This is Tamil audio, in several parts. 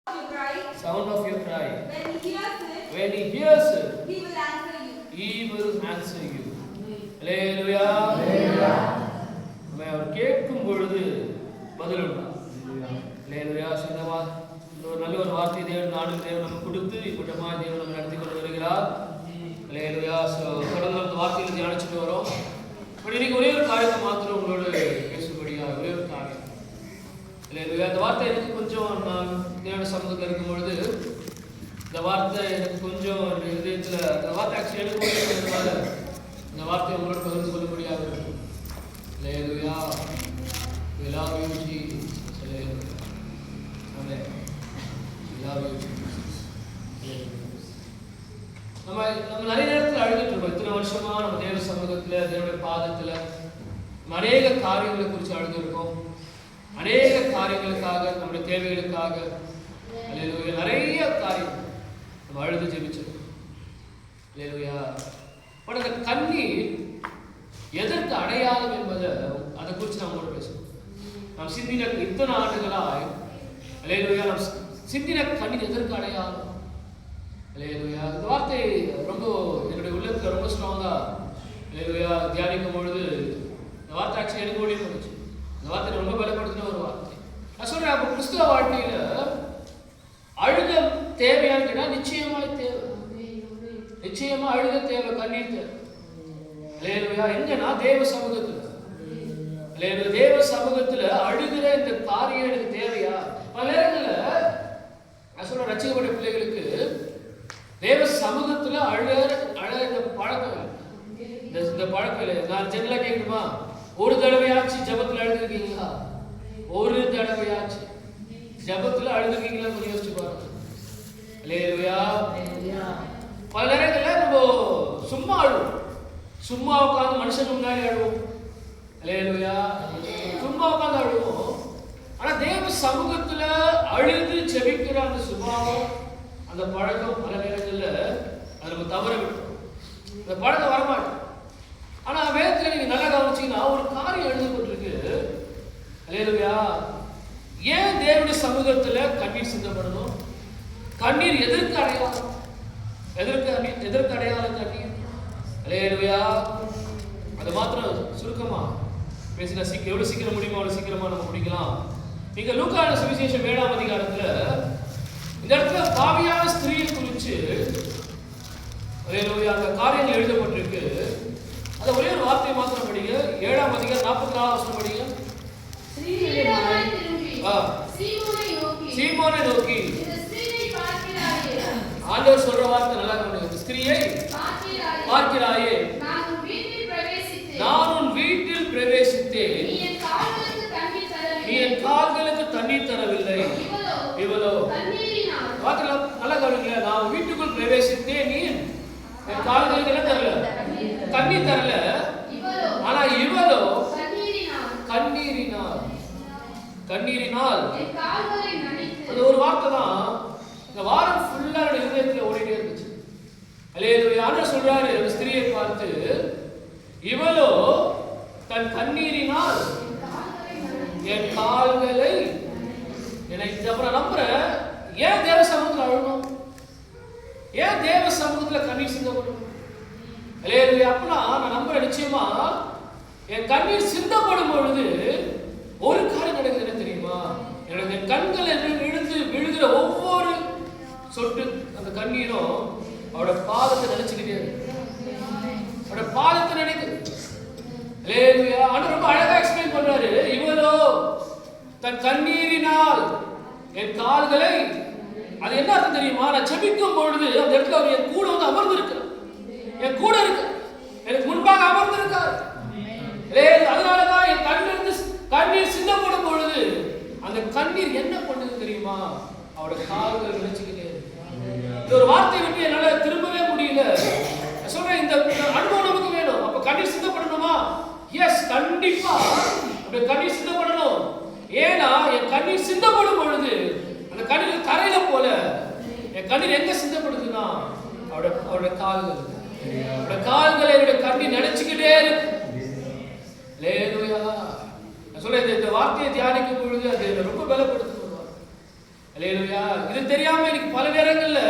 Sound of your cry. When he hears it, He will answer you. he will answer you. Hallelujah. அவர் கேட்கும் பொழுது பதில் உண்டா? ஹalleluya. சொந்தமா ஒரு நல்ல ஒரு வார்த்தை தேவன் நாடு தேவன் நமக்கு கொடுத்து இப்பட்டமா தேவன் நம்ம நடத்தி கொண்டு வருகிறார். ஹalleluya. தொடர்ந்து அந்த வார்த்தையை தியானிச்சுட்டு வரோம். பட் இன்னைக்கு ஒரே ஒரு காரியத்தை மாத்திரம் உங்களோட பேசும்படியா ஒரே ஒரு காரியம். ஹalleluya. அந்த வார்த்தை எனக்கு கொஞ்சம் நான் தேவனுடைய சமூகத்தில் இருக்கும் பொழுது இந்த வார்த்தை எனக்கு கொஞ்சம் இதயத்தில் இந்த வார்த்தை ஆக்சுவலி எனக்கு இந்த வார்த்தையை உங்களோட பகிர்ந்து கொள்ள முடியாது. ஹalleluya. We love you Jesus. Hallelujah. Amen. We love you Jesus. நம்ம நிறைய நேரத்தில் அழுதுட்டு இருக்கோம். இத்தனை வருஷமா நம்ம தேவ சமூகத்தில் தேவனுடைய பாதத்தில் அநேக காரியங்களை குறித்து அழுது இருக்கோம். அநேக காரியங்களுக்காக நம்முடைய தேவைகளுக்காக ஹalleluya நிறைய காரியம் நம்ம அழுது ஜெபிச்சிருக்கோம். ஹalleluya. பட் அந்த கண்ணீர் எதற்கு அடையாளம் என்பதை அதை குறித்து நாம் கூட பேசணும். நாம் சிந்தின இத்தனை ஆண்டுகளாய் ஹalleluya நாம் சிந்தின கண்ணீர் எதற்கு அடையாளம்? ஹalleluya. இந்த வார்த்தை ரொம்ப என்னுடைய உள்ளத்துல ரொம்ப ஸ்ட்ராங்கா ஹalleluya தியானிக்கும் பொழுது இந்த வார்த்தை ஆக்சுவலி எனக்கு ஓடி போச்சு. இந்த வார்த்தை ரொம்ப பலப்படுத்தின ஒரு வார்த்தை. நான் சொல்றேன், அப்போ கிறிஸ்தவ வாழ்க்கையில அழுக தேவையான்னு கேட்டா நிச்சயமாய் தேவை. நிச்சயமா அழுக தேவை, கண்ணீர் தேவை. ஹalleluya. எங்கன்னா தேவ சமூகத்துல ஹalleluya தேவ சமூகத்துல அழுகிற இந்த காரியம் எனக்கு தேவையா? பல நேரங்கள்ல நான் சொல்ற ரட்சிக்கப்பட்ட பிள்ளைகளுக்கு தேவ சமூகத்துல அழ இந்த பழக்கம் இந்த பழக்கம் இல்லை. நான் ஜெனரலா கேட்கணுமா, ஒரு தடவையாச்சு ஜபத்துல அழுதுருக்கீங்களா? ஒரு தடவையாச்சு ஜபத்துல அழுதுருக்கீங்களா? கொஞ்சம் யோசிச்சு பாருங்க. ஹalleluya. பல நேரங்கள்ல நம்ம சும்மா அழுவோம், சும்மா உட்காந்து மனுஷன் முன்னாடி அழுவோம். ஹalleluya. சும்மா உட்காந்து அழுவோம். ஆனா தேவ சமூகத்துல அழுது ஜெபிக்கிற அந்த சுபாவம், அந்த பழக்கம் பல நேரங்கள்ல அதை நம்ம தவற விட்டோம். அந்த பழக்கம் வரமாட்டோம். ஆனா வேதத்துல நீங்க நல்லா கவனிச்சீங்கன்னா ஒரு காரியம் எழுதப்பட்டிருக்கு. ஹalleluya. ஏன் தேவனுடைய சமூகத்துல கண்ணீர் சிந்தப்படணும்? கண்ணீர் எதற்கு அடையாளம்? எதற்கு அடையாளம் கண்ணீர்? ஹalleluya. அது மாத்திரம் சுருக்கமா பேசினா எவ்வளவு சீக்கிரம் முடியுமோ அவ்வளவு சீக்கிரமா நம்ம முடிக்கலாம். நீங்க லூக்கா சுவிசேஷம் 7ஆம் அதிகாரத்துல இந்த இடத்துல பாவியான ஸ்திரீயை குறித்து ஹalleluya அந்த காரியங்கள் எழுதப்பட்டிருக்கு. அது ஒரே ஒரு வார்த்தை மாத்திரம் படிங்க. 7ஆம் அதிகாரம் 44ஆம் வசனம் படிங்க. சீமோனை நோக்கி ஆண்டவர் சொல்ற வார்த்தை நல்லா கவனிங்க. ஸ்திரீயை பார்க்கிறாயே, நான் உன் வீட்டில் பிரவேசித்தேன், நீ என் கால்களுக்கு தண்ணீர் தரவில்லை. இவளோ வார்த்தை நல்லா கவனிங்க. நான் வீட்டுக்குள் பிரவேசித்தேன், நீ என் கால்களுக்கு என்ன தரல? தண்ணீர் தரல. ஆனா இவளோ கண்ணீரினால் அது ஒரு வார்த்தை தான் இந்த வாரம் ஃபுல்லா இதயத்துல ஓடிட்டே இருந்துச்சு. ஹalleluya. ஆண்டவர் சொல்றாரு ஒரு ஸ்திரியை பார்த்து, இவளோ தன் கண்ணீரினால் என் கால்களை எனக்கு. அப்புறம் நம்புறேன், ஏன் தேவ சமூகத்துல அழுணும்? ஏன் தேவ சமூகத்துல கண்ணீர் சிந்தப்படணும்? ஹalleluya. அப்பனா நான் நம்புறேன், நிச்சயமா என் கண்ணீர் சிந்தப்படும் பொழுது ஒரு காரியம் நடக்குது. என்ன தெரியுமா? என்னுடைய கண்கள் விழுந்து விழுகிற ஒவ்வொரு சொட்டு அந்த கண்ணீரும் அவரோட பாதத்தை நினைச்சுக்கிட்டே இருக்கு. அவரோட பாதத்தை நினைக்குது. ஹalleluya. ஆண்டவர் ரொம்ப அழகா எக்ஸ்பிளைன் பண்றாரு. இவரோ தன் கண்ணீரினால் என் கால்களை, அது என்ன அர்த்தம் தெரியுமா? நான் ஜெபிக்கும் பொழுது அந்த இடத்துல அவர் என் கூட வந்து அமர்ந்து இருக்கிறார். என் கூட இருக்கு, எனக்கு முன்பாக அமர்ந்து இருக்கார். அதனாலதான் என் கண்ணிலிருந்து கண்ணீர் சிந்தப்படும் பொழுது அந்த கண்ணீர் என்ன பண்ணுது தெரியுமா? அவரோட கால்கள் நினைச்சுக்கிட்டே இருக்கு. இந்த ஒரு வார்த்தை விட்டு என்னால திரும்பவே முடியல. சொல்றேன், இந்த அனுபவம் நமக்கு வேணும். அப்ப கண்ணீர் சிந்தப்படணுமா? எஸ், கண்டிப்பா அப்படி கண்ணீர் சிந்தப்படணும். ஏன்னா என் கண்ணீர் சிந்தப்படும் பொழுது அந்த கண்ணீர் கரையில போல என் கண்ணீர் எங்க சிந்தப்படுதுன்னா அவரோட கால்கள். அவரோட கால்களை என்னோட கண்ணீர் நினைச்சுக்கிட்டே இருக்கு. ஹalleluya. நான் சொல்றேன், இந்த வார்த்தையை தியானிக்கும் பொழுது அது ரொம்ப பலப்படுத்தும். அல்லேலூயா. இது தெரியாம இன்னைக்கு பல நேரங்கள்ல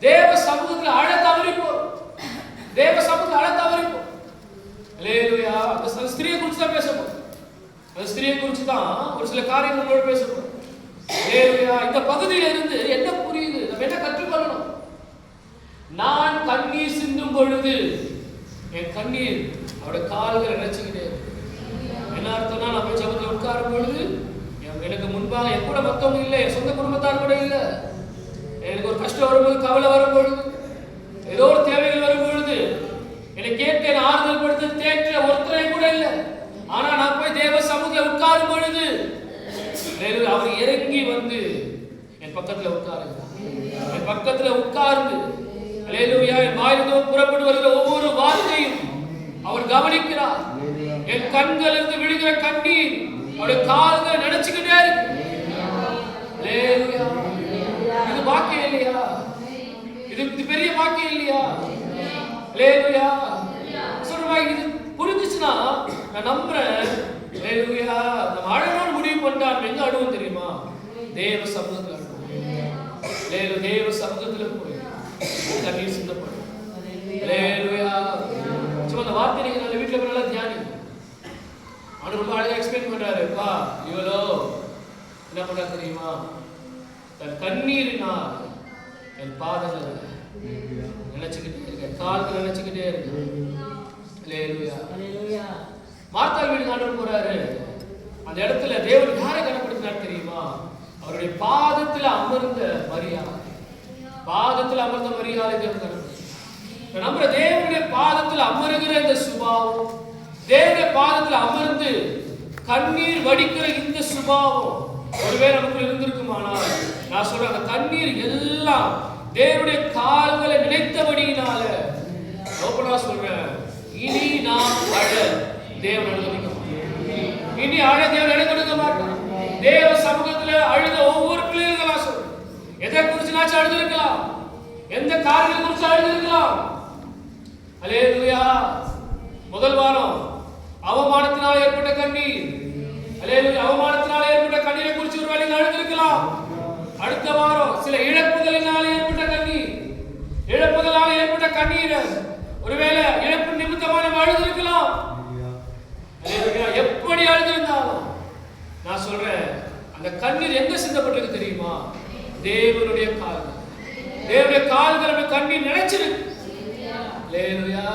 தேவ சமூகத்துல அழ தவறிப்போம். தேவ சமூகத்துல அழ தவறிப்போம். அல்லேலூயா. அந்த ஸ்திரியை குறித்து தான் பேசப்போம். அந்த ஸ்திரியை குறித்து தான் ஒரு சில காரியங்களோடு பேசப்போம். அல்லேலூயா. இந்த பகுதியில இருந்து என்ன புரியுது, நம்ம என்ன கற்றுக்கொள்ளணும்? நான் கண்ணீர் சிந்தும் பொழுது என் கண்ணீர் அவருடைய கால்களை நினைச்சுக்கிட்டே. என்ன அர்த்தம்னா, நான் போய் ஜபத்துல உட்காரும் பொழுது எனக்கு முன்பாக என் கூட மத்தவங்க இல்லை, என் சொந்த குடும்பத்தார் கூட இல்லை. எனக்கு ஒரு கஷ்டம் வரும்போது, கவலை வரும்பொழுது, ஏதோ ஒரு தேவைகள் வரும்பொழுது என்னை கேட்க ஆறுதல் படுத்த தேற்ற ஒருத்தரை கூட இல்லை. ஆனா நான் போய் தேவ சமூகத்தில் உட்காரும் பொழுது அவர் இறங்கி வந்து என் பக்கத்துல உட்காருங்க. என் பக்கத்துல உட்கார்ந்து அல்லேலூயா, என் வாயிலிருந்து புறப்பட்டு வருகிற ஒவ்வொரு வார்த்தையும் அவர் கவனிக்கிறார். என் கண்கள் இருந்து விழுகிற கண்ணீர் அவருடைய கால்கள் நினைச்சுக்கிட்டே இருக்கு. அல்லேலூயா. இது பாக்கியம் இல்லையா? இது பெரிய பாக்கியம் இல்லையா? அல்லேலூயா. சொல்றா, இது புரிஞ்சுச்சுன்னா நான் நம்புறேன். அல்லேலூயா. நம்ம அழகான முடிவு பண்ணிட்டா எங்க அழுவோம் தெரியுமா? தேவ சமூகத்தில் அழுவோம். தேவ சமூகத்தில் போய் கண்ணீர் சிந்தப்படும். அல்லேலூயா. சும்மா அந்த வார்த்தை நீங்க நல்ல வீட்டுல போய் நல்லா தியானிங்க. அவரு ரொம்ப அழகா எக்ஸ்பிளைன் பண்றாரு. பா இவளோ என்ன பண்ணா தெரியுமா? தன் கண்ணீரினால் என் பாதங்களை நினைச்சுக்கிட்டே இருக்க, கால்கள் நினைச்சுக்கிட்டே இருக்கு. அல்லேலூயா. மார்த்தாள் வீட்டுக்கு ஆண்டவர் போறாரு. அந்த இடத்துல தேவன் யாரை கனப்படுத்தினார் தெரியுமா? அவருடைய பாதத்துல அமர்ந்த மரியாதை. பாதத்துல அமர்ந்த மரியாதை தேவன் கனப்படுத்தினார். நம்ம தேவனுடைய பாதத்துல அமருகிற இந்த சுபாவம், தேவனுடைய பாதத்துல அமர்ந்து கண்ணீர் வடிக்கிற இந்த சுபாவம் ஒருவேளை நமக்கு இருந்திருக்குமானால், நான் சொல்றேன், அந்த கண்ணீர் எல்லாம் தேவனுடைய கால்களை நினைத்தபடியினால ஓப்பனா சொல்றேன், இனி நாம் அழ தேவன் அனுமதிக்க மாட்டார். இனி அழ தேவன் இடம் கொடுக்க மாட்டார். தேவ சமூகத்துல அழுத ஒவ்வொரு பிள்ளைகளா சொல்றேன், எதை குறிச்சுனாச்சும் அழுதிருக்கலாம், எந்த காரியத்தை குறிச்சு அழுதிருக்கலாம். அல்லேலூயா. முதல் வாரம் அவமானத்தினால் ஏற்பட்ட கண்ணீர். அல்லேலூயா. அவமானத்தினால் ஏற்பட்ட கண்ணீரை குறித்து ஒரு வேளையில் அழுதிருக்கலாம். அடுத்த வாரம் சில இழப்புகளினால் ஏற்பட்ட கண்ணீர். இழப்புகளால் ஏற்பட்ட கண்ணீர் ஒருவேளை இழப்பு நிமித்தமாக நம்ம அழுதிருக்கலாம். எப்படி அழுதிருந்தாலும் நான் சொல்றேன், அந்த கண்ணீர் எங்க சிந்தப்பட்டிருக்கு தெரியுமா? தேவனுடைய கால்கள். தேவனுடைய கால்கள் நம்ம கண்ணீர் நினைச்சிருக்கு. அல்லேலூயா.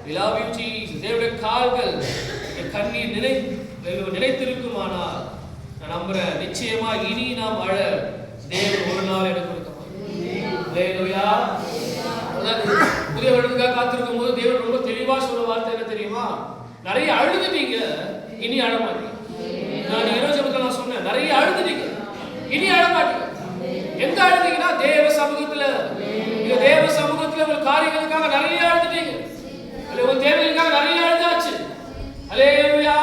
We love you Jesus. தேவனுடைய கால்கள் கண்ணீர் நினைத்திருக்குமானால் நான் நம்புறேன், நிச்சயமா இனி நாம் அழ தேவன் ஒரு நாள் எனக்கு கொடுக்க மாட்டார். அல்லேலூயா. புதிய வருடத்துக்காக காத்திருக்கும் போது தேவன் ரொம்ப தெளிவா சொல்ற வார்த்தை என்ன தெரியுமா? நிறைய அழுதுட்டீங்க, இனி அழ மாட்டீங்க. நான் இரவு நான் சொன்னேன், நிறைய அழுதுட்டீங்க, இனி அழ மாட்டீங்க. எங்க அழுதீங்கன்னா தேவ சமூகத்துல. இந்த தேவ சமூகத்துல உங்க காரியங்களுக்காக நிறைய அழுதுட்டீங்க, உங்க தேவைகளுக்காக நிறைய அழுதாச்சு. அல்லேலூயா.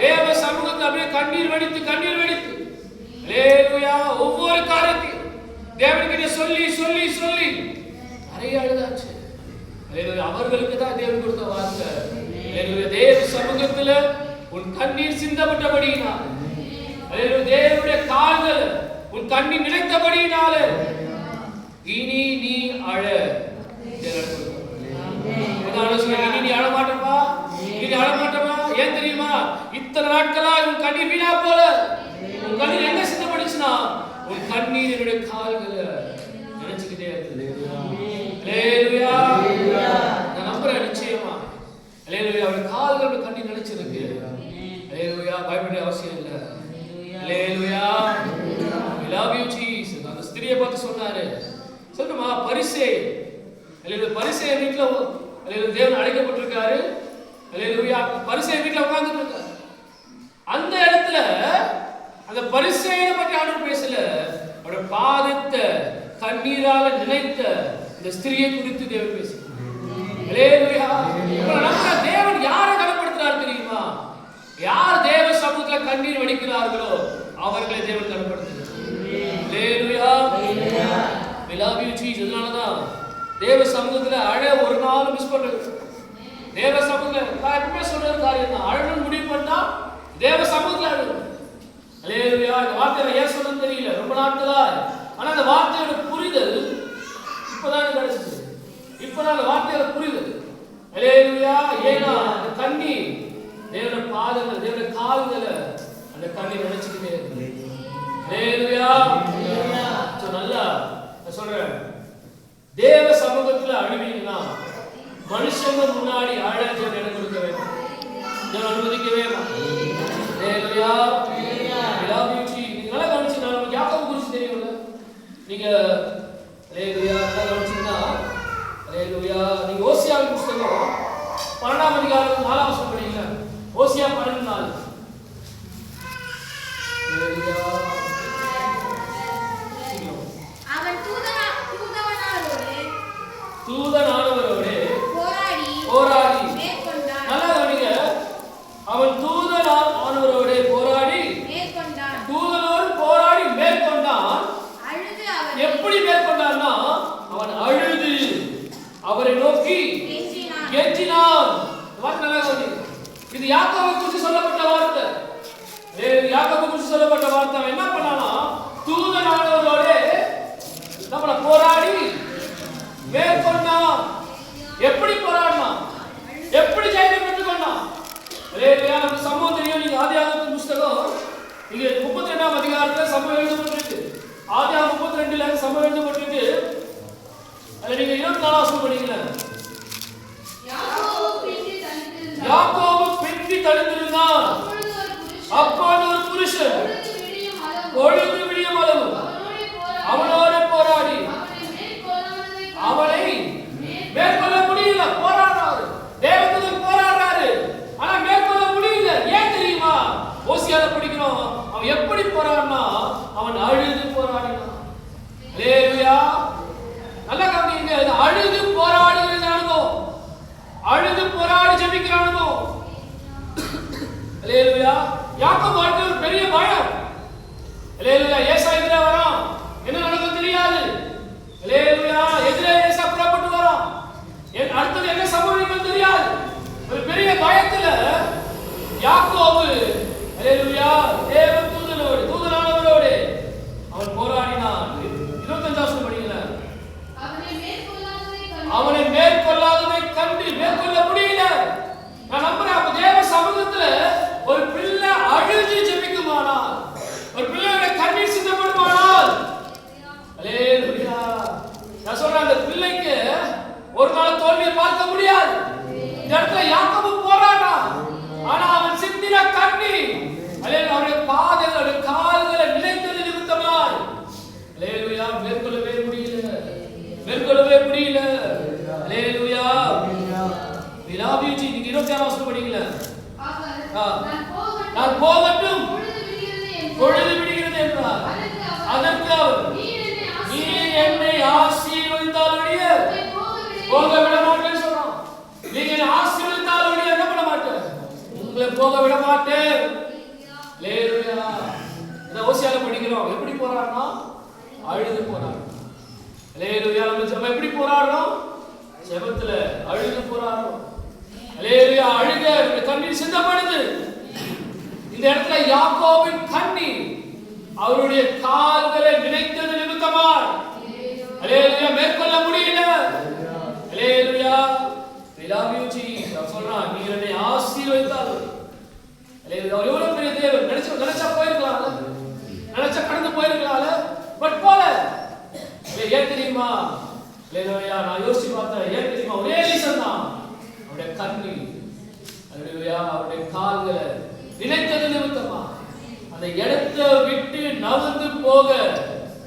தேவ சமூகத்துல அப்படியே கண்ணீர் வடித்து அல்லேலூயா ஒவ்வொரு காரியத்தையும் தேவன்கிட்ட சொல்லி சொல்லி சொல்லி நிறைய அழுதாச்சு. அல்லேலூயா. அவர்களுக்கு தான் தேவன் கொடுத்த வார்த்தை. அல்லேலூயா. தேவ சமூகத்துல உன் கண்ணீர் சிந்தப்பட்டபடியினால், அல்லேலூயா, தேவனுடைய கால்கள் உன் கண்ணீர் நினைத்தபடியினால இனி நீ அழ. இனி நீ அழ மாட்டப்பா, இனி அழ மாட்டப்பா. ஏன் தெரியுமா? இத்தனை நாட்களா உன் கண்ணீர் வீணா போல. உன் கண்ணீர் எங்க சிந்தப்பட்டுச்சுன்னா உன் கண்ணீர் என்னுடைய கால்களை நினைச்சுக்கிட்டே இருக்கு. அல்லேலூயா. நான் நம்புறேன் நிச்சயமா. அல்லேலூயா. அவருடைய கால்கள் கண்ணீர் நினைச்சிருக்கு. அல்லேலூயா. பயப்பட அவசியம் இல்லை. அல்லேலூயா. We love you Jesus. அந்த ஸ்திரியை பார்த்து சொன்னாரு, சொல்லுமா பரிசே. அல்லேலூயா. பரிசேய வீட்ல அல்லேலூயா தேவன் அழைக்கப்பட்டிருக்காரு. அல்லேலூயா. பரிசேய வீட்ல உட்கார்ந்துட்டு இருக்காரு. அந்த இடத்துல அந்த பரிசேயை பற்றி ஆண்டவர் பேசல, அவருடைய பாதத்தை கண்ணீரால நினைத்த இந்த ஸ்திரியை குறித்து தேவன் பேசுகிறார். அல்லேலூயா. நம்ம தேவன் யாரை கனப்படுத்துறார் தெரியுமா? யார் தேவ சமூகத்துல கண்ணீர் வடிக்கிறார்களோ அவர்களை தேவன் கனப்படுத்துகிறார். அல்லேலூயா. We love you Jesus. அதனாலதான் தேவ சமூகத்துல அழ ஒரு நாள் மிஸ் பண்றது. தேவ சமூகத்துல நான் எப்பவுமே சொல்ற காரியம் தான், அழணும் முடிவு பண்ணா தேவ சமூகத்துல அழணும். அல்லேலூயா. இந்த வார்த்தை ஏன் சொல்றது சொன்னான்னு தெரியல ரொம்ப நாட்களா. ஆனா அந்த வார்த்தையோட புரிதல் இப்பதான் கிடைச்சிச்சு. இப்பதான் அந்த வார்த்தையோட புரிதல். அல்லேலூயா. ஏன்னா அந்த கண்ணி தேவனுடைய பாதங்கள் தேவனுடைய கால்களை அந்த கண்ணி நினைச்சுக்கிட்டே இருக்கு. அல்லேலூயா. நல்லா நான் சொல்றேன், தேவ சமூகத்துல அழுவீங்கன்னா மனுஷங்க முன்னாடி அழ இடம் கொடுக்க வேண்டும், அனுமதிக்கவே மாட்டேன். நீங்க நல்லா கவனிச்சீங்கன்னா நமக்கு யாக்கோபு குறிச்சு தெரியும்ல. நீங்க நல்லா கவனிச்சீங்கன்னா நீங்க ஓசியாவின் புஸ்தகம் 12ஆம் அதிகாரம் 4ஆம் வசனம் படிங்க. ஓசியா 12:4. தூதனானவரோடு போராடி நல்லா கவனிங்க. அவன் தூதனானவரோடு போராடி தூதனோடு போராடி மேற்கொண்டான். எப்படி மேற்கொண்டான்னா அவன் அழுது அவரை நோக்கி கெஞ்சினான். நல்லா கவனிங்க. இது யாக்கோபு குறித்து சொல்லப்பட்ட வார்த்தை. யாக்கோபு குறித்து சொல்லப்பட்ட வார்த்தை. என்ன பண்ணானா தூதனானவரோடு நம்மள போராடி மேற்கொண்டான். எப்படி போராடினான், எப்படி ஜெயம் பெற்றுக்கொண்டான். நம்ம சம்பவம் தெரியும். நீங்க ஆதியாகமத்தின் புஸ்தகம் இங்க 32ஆம் அதிகாரத்துல சம்பவம் எழுதப்பட்டிருக்கு. ஆதியாகமம் 32ல சம்பவம் எழுதப்பட்டிருக்கு. அதுல நீங்க 24ஆம் வசனம் படிங்க. யாக்கோபு பிந்தி தளித்திருந்தான். அப்பொழுது ஒரு புருஷன் பொழுது விடியும் அளவு அவனோடு போராடி அவனை மேற்கொள்ள முடியல. போராடுறாரு, தேவதூதன் போராடுறாரு, ஆனா மேற்கொள்ள முடியல. ஏன் தெரியுமா? ஓசியால படிக்கிறோம். அவன் எப்படி போராடினா அவன் அழுது போராடினான். அல்லேலூயா. நல்லா கவனிங்க. அழுது போராடுகிற அனுபவம், அழுது போராடி ஜெபிக்கிற அனுபவம். அல்லேலூயா. யாக்கோபு வாழ்க்கையில் பெரிய பயம். அல்லேலூயா. ஏசாயா எதிரே வரான், என்ன நடக்கும் தெரியாது. அல்லேலூயா. எதிரே ஏசா புறப்பட்டு வரான், அடுத்தது என்ன சம்பவிக்கும் தெரியாது. ஒரு பெரிய பயத்துல யாக்கோபு அல்லேலூயா தேவ தூதனானவரோடு அவன் போராடினான். 25ஆம் வசனம் படிங்க. அவனை மேற்கொள்ளாததை கண்டு மேற்கொள்ள முடியல. நான் நம்புறேன் அப்ப தேவ சமூகத்துல ஒரு பிள்ளை அழுது ஜெபிக்குமானால், ஒரு பிள்ளையோட கண்ணீர் சிந்தப்படுமானால், அல்லேலூயா, நான் சொல்றேன் அந்த பிள்ளைக்கு ஒரு நாள் தோல்வியை பார்க்க முடியாது. இந்த இடத்துல யாக்கோபு போராடான், ஆனா அவன் சிந்தின கண்ணீர் அல்லேலூயா அவருடைய பாதங்களை கால்களை நிலைத்தது நிமித்தமாய் அல்லேலூயா மேற்கொள்ளவே முடியல, மேற்கொள்ளவே முடியல. அல்லேலூயா. விலாபிஜி நீங்க 26ஆம் வசனம் படிங்களா. நான் போகட்டும் பொழுது விடுகிறது என்றார். அதற்கு அவர் நீ என்னை ஆசீர்வதித்தாலுடைய போக விட மாட்டேன்னு சொல்றான். நீங்க என்னை ஆசீர்வதித்தாலுடைய என்ன பண்ண மாட்டேன், உங்களை போக விட மாட்டேன். அல்லேலூயா. இந்த ஓசியால படிக்கிறோம். எப்படி போராடுனா அழுது போராடுறோம். அல்லேலூயா. நம்ம எப்படி போராடுறோம்? ஜெபத்துல அழுது போராடுறோம். அல்லேலூயா. அழுக கண்ணீர் சிந்தப்படுது. இந்த இடத்துல யாக்கோபின் கண்ணீர் அவருடைய கால்களை நினைத்தது நிமித்தமாய் அல்லேலூயா மேற்கொள்ள முடியல. அல்லேலூயா. விலாபியூச்சி சொல்றான், நீங்க என்னை ஆசீர்வதித்தால் அல்லேலூயா. எவ்வளவு பெரிய தேவன். நினைச்சா போயிருக்கலாம்ல, நினைச்சா கடந்து போயிருக்கலாம்ல, பட் போல. ஏன் தெரியுமா? அல்லேலூயா. நான் யோசிச்சு பார்த்தேன். ஏன் தெரியுமா? ஒரே ரீசன் தான், அவருடைய கண்ணீர். அல்லேலூயா. அவருடைய கால்களை நினைத்தது நிமித்தமா அந்த இடத்தை விட்டு நகர்ந்து போக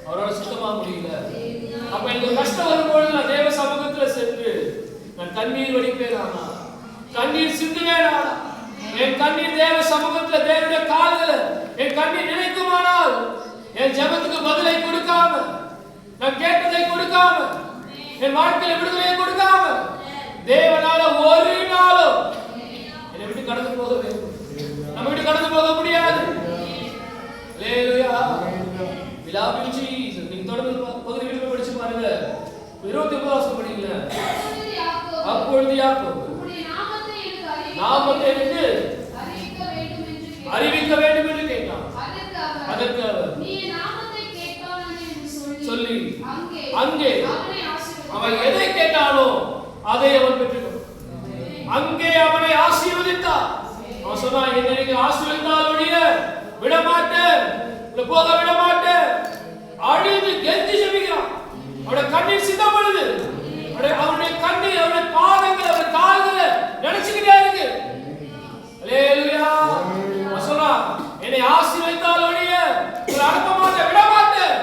அவரோட சுத்தமா முடியல. அப்ப எனக்கு கஷ்டம் வரும்பொழுது நான் தேவ சமூகத்துல சென்று நான் கண்ணீர் வடிப்பேனா, கண்ணீர் சிந்துவேனா, என் கண்ணீர் தேவ சமூகத்துல தேவனுடைய கால்களை என் கண்ணீர் நினைக்குமானால் என் ஜெபத்துக்கு பதிலை கொடுக்காம, நான் கேட்டதை கொடுக்காம, என் வாழ்க்கையில விடுதலையை கொடுக்காம தேவனால ஒரு நாளும் என்னை விட்டு கடந்து போக வேண்டும். நம்ம விட்டு கடந்து போக முடியாது. அல்லேலூயா. விலாபியூச்சி நீங்க தொடர்ந்து பகுதி வீட்டுல படிச்சு பாருங்க. 29ஆம் வசனம் படிங்க. அப்பொழுது யாக்கோபு நாமத்தை எனக்கு அறிவிக்க வேண்டும் என்று கேட்டான். அதற்கு அவர் சொல்லி அங்கே அவன் எதை கேட்டானோ அதை அவன் பெற்றுக்கொண்டான். அங்கே அவனை ஆசீர்வதித்தார். அவன் சொன்னான், என்னை நீங்க ஆசீர்வதித்தால் ஒழிய விடமாட்டேன், போக விடமாட்டேன். அழுது கெஞ்சி ஜெபிக்கிறான். அவனுடைய கண்ணீர் சிந்தப்படுது. அவனுடைய கண்ணீர், அவனுடைய பாதங்கள், அவனுடைய கால்களை நினைச்சுக்கிட்டே இருக்கு. அல்லேலூயா. அவன் சொல்றான், என்னை ஆசீர்வதித்தால் ஒழிய அனுப்ப மாட்டேன், விடமாட்டேன்.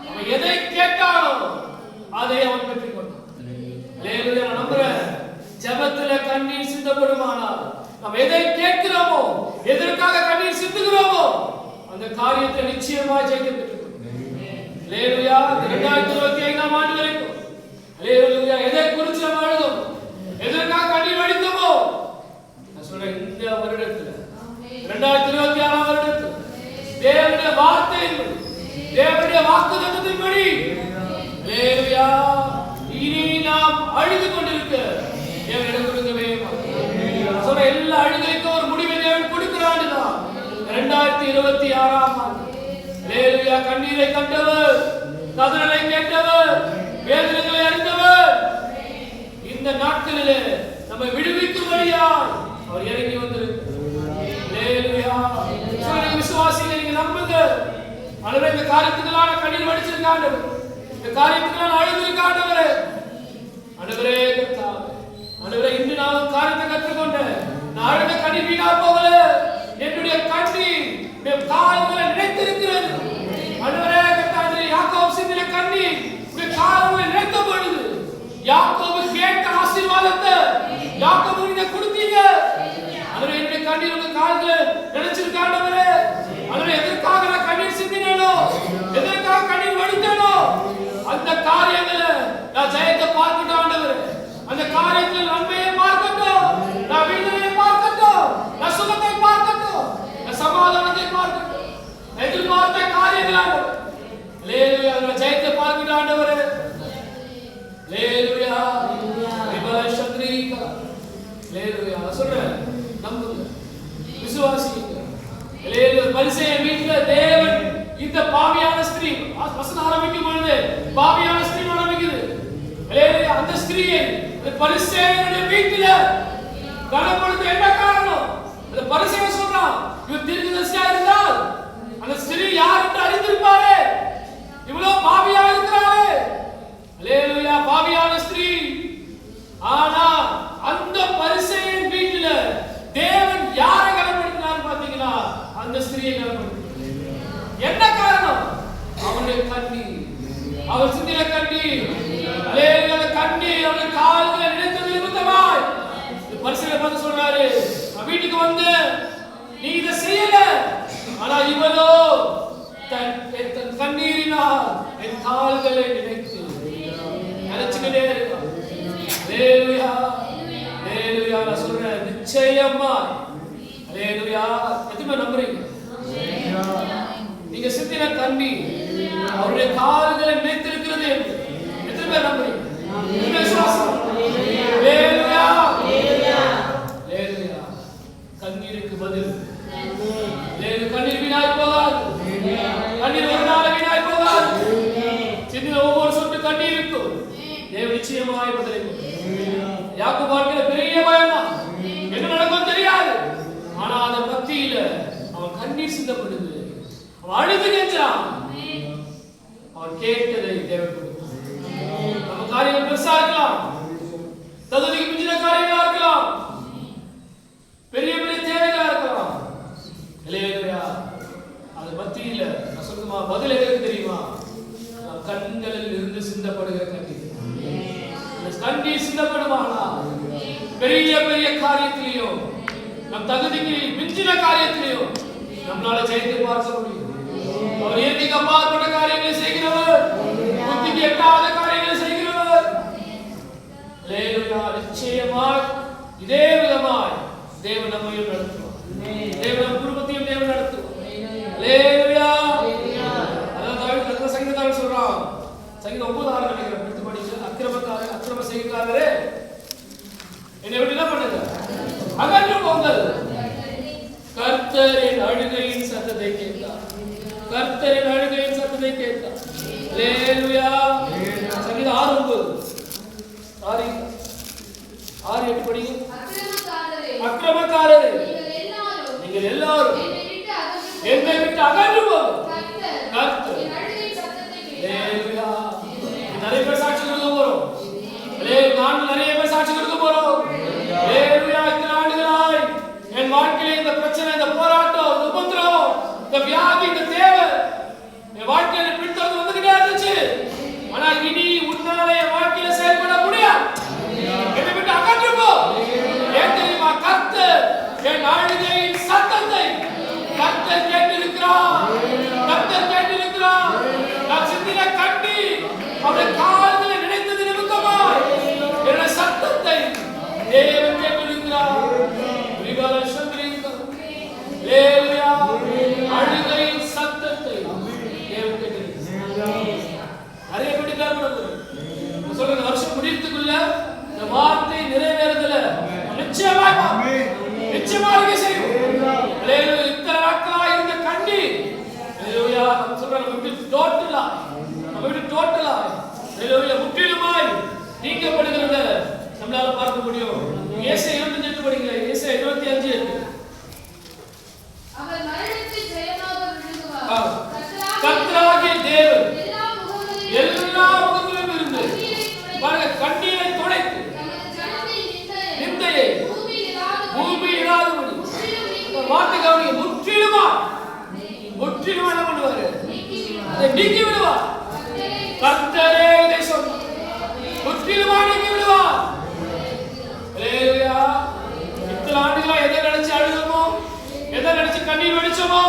அவன் எதை கேட்டானோ அதை அவன் பெற்றுக்கொண்டான். அல்லேலூயா. நான் நம்புறேன், ஜெபத்துல கண்ணீர் சிந்தப்படுமானால் நாம் எதை கேட்கிறோமோ, எதற்காக கண்ணீர் சிந்துகிறோமோ அந்த காரியத்தை நிச்சயமாக ஜெயிக்க பெற்றுக்கொள்வோம். அல்லேலூயா. 2025 ஆண்டு வரைக்கும் அல்லேலூயா எதை குறித்து நாம் அழுதோம், எதற்காக கண்ணீர் வடித்தோமோ, நான் சொல்றேன், இந்த வருடத்துல 2026 வருடத்துல தேவனுடைய வார்த்தையின்படி, தேவனுடைய வாக்குத்தத்தத்தின்படி அல்லேலூயா இனி நாம் அழுது கொண்டிருக்க தேவன் இடம் கொடுக்கவே மாட்டார். சொல்ற எல்லா அழுகைக்கும் ஒரு முடிவை தேவன் கொடுக்கிறான். 2026 ஆண்டு அல்லேலூயா கண்ணீரை கண்டவர், கதறலை கேட்டவர், வேதனைகளை அறிந்தவர், இந்த நாட்களிலே நம்மை விடுவிக்கும்படியாய் அவர் இறங்கி வந்திருக்கிறார். அல்லேலூயா. சொல்லுங்க விசுவாசிகளே, நீங்க நம்புங்க. ஆண்டவரே, இந்த காரியத்துக்கெல்லாம் கண்ணீர் வடிச்சிருக்காங்க, இந்த காரியத்துக்கெல்லாம் அழுதிருக்காண்டவரே. ஆண்டவரே கர்த்தாவே, ஆண்டவரே, இன்று நான் காரியத்தை கற்றுக்கொண்டேன். நான் அழுத கண்ணீர் வீணா போகல. என்னுடைய கண்ணீர் என் கால்களை நினைத்திருக்கிறது. ஆண்டவரே கர்த்தாவே, யாக்கோபு சிந்தின கண்ணீர் உடைய கால்களை நினைத்த பொழுது யாக்கோபு கேட்ட ஆசீர்வாதத்தை யாக்கோபு நீங்க கொடுத்தீங்க. ஆண்டவரே, என்னுடைய கண்ணீர் உங்க கால்களை நினைச்சிருக்காண்டவரே. ஆண்டவரே, எதற்காக நான் கண்ணீர் சிந்தினேனோ, எதற்காக கண்ணீர் வடித்தேனோ அந்த காரியங்களை நான் ஜெயத்தை பார்க்கட்டும். ஆண்டவரே, அந்த காரியத்தில் நன்மையை பார்க்கட்டும், நான் விடுதலையை பார்க்கட்டும், நான் சுகத்தை பார்க்கட்டும், நான் சமாதானத்தை பார்க்கட்டும், எதிர்பார்த்த காரியங்கள் அல்லேலூயா ஜெயத்தை பார்க்கட்டும். ஆண்டவரே அல்லேலூயா. ரிபலஷத்ரீகா அல்லேலூயா. சொல்றேன், நம்புங்க, விசுவாசிங்க. அல்லேலூயா. பரிசேயன் வீட்டுல தேவன் இந்த பாவியான ஸ்திரீ வசனம் ஆரம்பிக்கும் பொழுது பாவியான ஸ்திரீ ஆரம்பிக்குது. அல்லேலூயா. அந்த ஸ்திரீயை பரிசேயனுடைய வீட்டுல கனப்படுத்த என்ன காரணம்? அந்த பரிசேயன் சொல்றான், இவர் தீர்க்கதரிசியா இருந்தால் அந்த ஸ்திரீ யார் என்று அறிந்திருப்பாரே, இவ்வளவு பாவியா இருக்கிறாரே. அல்லேலூயா. பாவியான ஸ்திரீ. ஆனா அந்த பரிசேயன் வீட்டுல தேவன் யாரை கனப்படுத்தினார் பாத்தீங்கன்னா, அந்த ஸ்திரீயை கனப்படுத்தினார். என்ன காரணம்? அவனுடைய கண்ணீர், அவர் சிந்தின கண்ணீர். அல்லேலூயா. கண்ணீர் அவனுடைய கால்களை நினைத்தது நிமித்தமாய் பரிசேயனை பார்த்து சொல்றாரு, நான் வீட்டுக்கு வந்து நீ இதை செய்யல, ஆனா இவளோ தன் கண்ணீரினால் என் கால்களை நினைத்து நினைச்சுக்கிட்டே இருக்கான். அல்லேலூயா. அல்லேலூயா. நான் சொல்றேன், நிச்சயமா அல்லேலூயா. எதுவுமே நம்புறீங்க? நீங்க சிந்தின கண்ணீர் அவருடைய கால்களை நினைத்திருக்கிறது என்று எத்தனை பேர் நம்புறீங்க? விசுவாசம். அல்லேலூயா. அல்லேலூயா. கண்ணீருக்கு பதில் கண்ணீர் வீணாய் போகாது. கண்ணீர் ஒரு நாள் வீணாய் போகாது. சிந்தின ஒவ்வொரு சொட்டு கண்ணீருக்கும் தேவன் நிச்சயமாய் பதிலளிப்பார். யாக்கோபு வாழ்க்கையில பெரிய பயம் தான், என்ன நடக்கும் தெரியாது. ஆனா அதன் மத்தியில அவன் கண்ணீர் சிந்தப்படுது, அவன் அழுது கெஞ்சான், அவன் கேட்டதை தேவன் கொடுத்தார். நம்ம காரியங்கள் பெருசா இருக்கலாம், தகுதிக்கு மிஞ்சின காரியங்களா இருக்கலாம், பெரிய பெரிய தேவைகளா இருக்கலாம். அல்லேலூயா. அது மத்தியில நான் சொல்லுமா பதில் எதுக்கு தெரியுமா? கண்களில் இருந்து சிந்தப்படுகிற கண்ணீர். கண்ணீர் சிந்தப்படுவானா பெரிய பெரிய காரியத்திலையும் நம் தகுதிக்கு மிஞ்சின காரியத்திலையும் நம்மளால ஜெயித்து பார்க்க முடியும். அவர் இயற்கைக்கு அப்பாற்பட்ட காரியங்களை செய்கிறவர், புத்திக்கு எட்டாத காரியங்களை செய்கிறவர். அல்லேலூயா. நிச்சயமாய் இதே விதமாய் தேவன் நம்மையும் நடத்துவார். தேவன் நம் குடும்பத்தையும் தேவன் நடத்துவார். அல்லேலூயா. அதான் சங்கீதக்காரன் சொல்றான், சங்கீதம் 9:6 நினைக்கிறேன், எடுத்து படிச்சு, அக்கிரம செய்கிறாரே என்னை விட்டு என்ன பண்ணுங்க, அகன்று போங்கள். கர்த்தரின் அழுகையின் சத்தத்தை கேட்டார். கர்த்தரின் அழுகையின் சத்தத்தை கேட்டார். அல்லேலூயா. அவருடைய கால்களை நினைத்தது நிமித்தமாய் என்னுடைய சத்தத்தை தேவன் கேட்டிருக்கிறார். அழுகையின் சத்தத்தை தேவன் கேட்டிருக்கிறார். நிறைய பேர் சொல்ற வருஷம் முடியறதுக்குள்ள இந்த வார்த்தை நிறைவேறதுல நிச்சயமாக செய்யும். இத்தனை நாட்களா இருந்த கண்ணீர் முற்றிலுமாய் நீக்கப்படுகிறத நம்மளால பார்க்க முடியும். ஏசாயா 28 படிங்க. ஏசாயா 25 கர்த்தராகிய தேவன் எல்லா முகங்களிலும் இருந்து பாருங்க கண்ணீரை துடைத்து நிந்தையை பூமி இராதபடி வார்த்தை கவனிங்க. முற்றிலுமா என்ன பண்ணுவாரு? அதை நீக்கி விடுவார். கர்த்தரே இதை சொன்னார். முற்றிலுமா நீக்கி விடுவார். அல்லேலூயா. இத்தனை ஆண்டுகளா எதை நினைச்சு அழுதமோ, எதை நினைச்சு கண்ணீர் வடிச்சோமோ,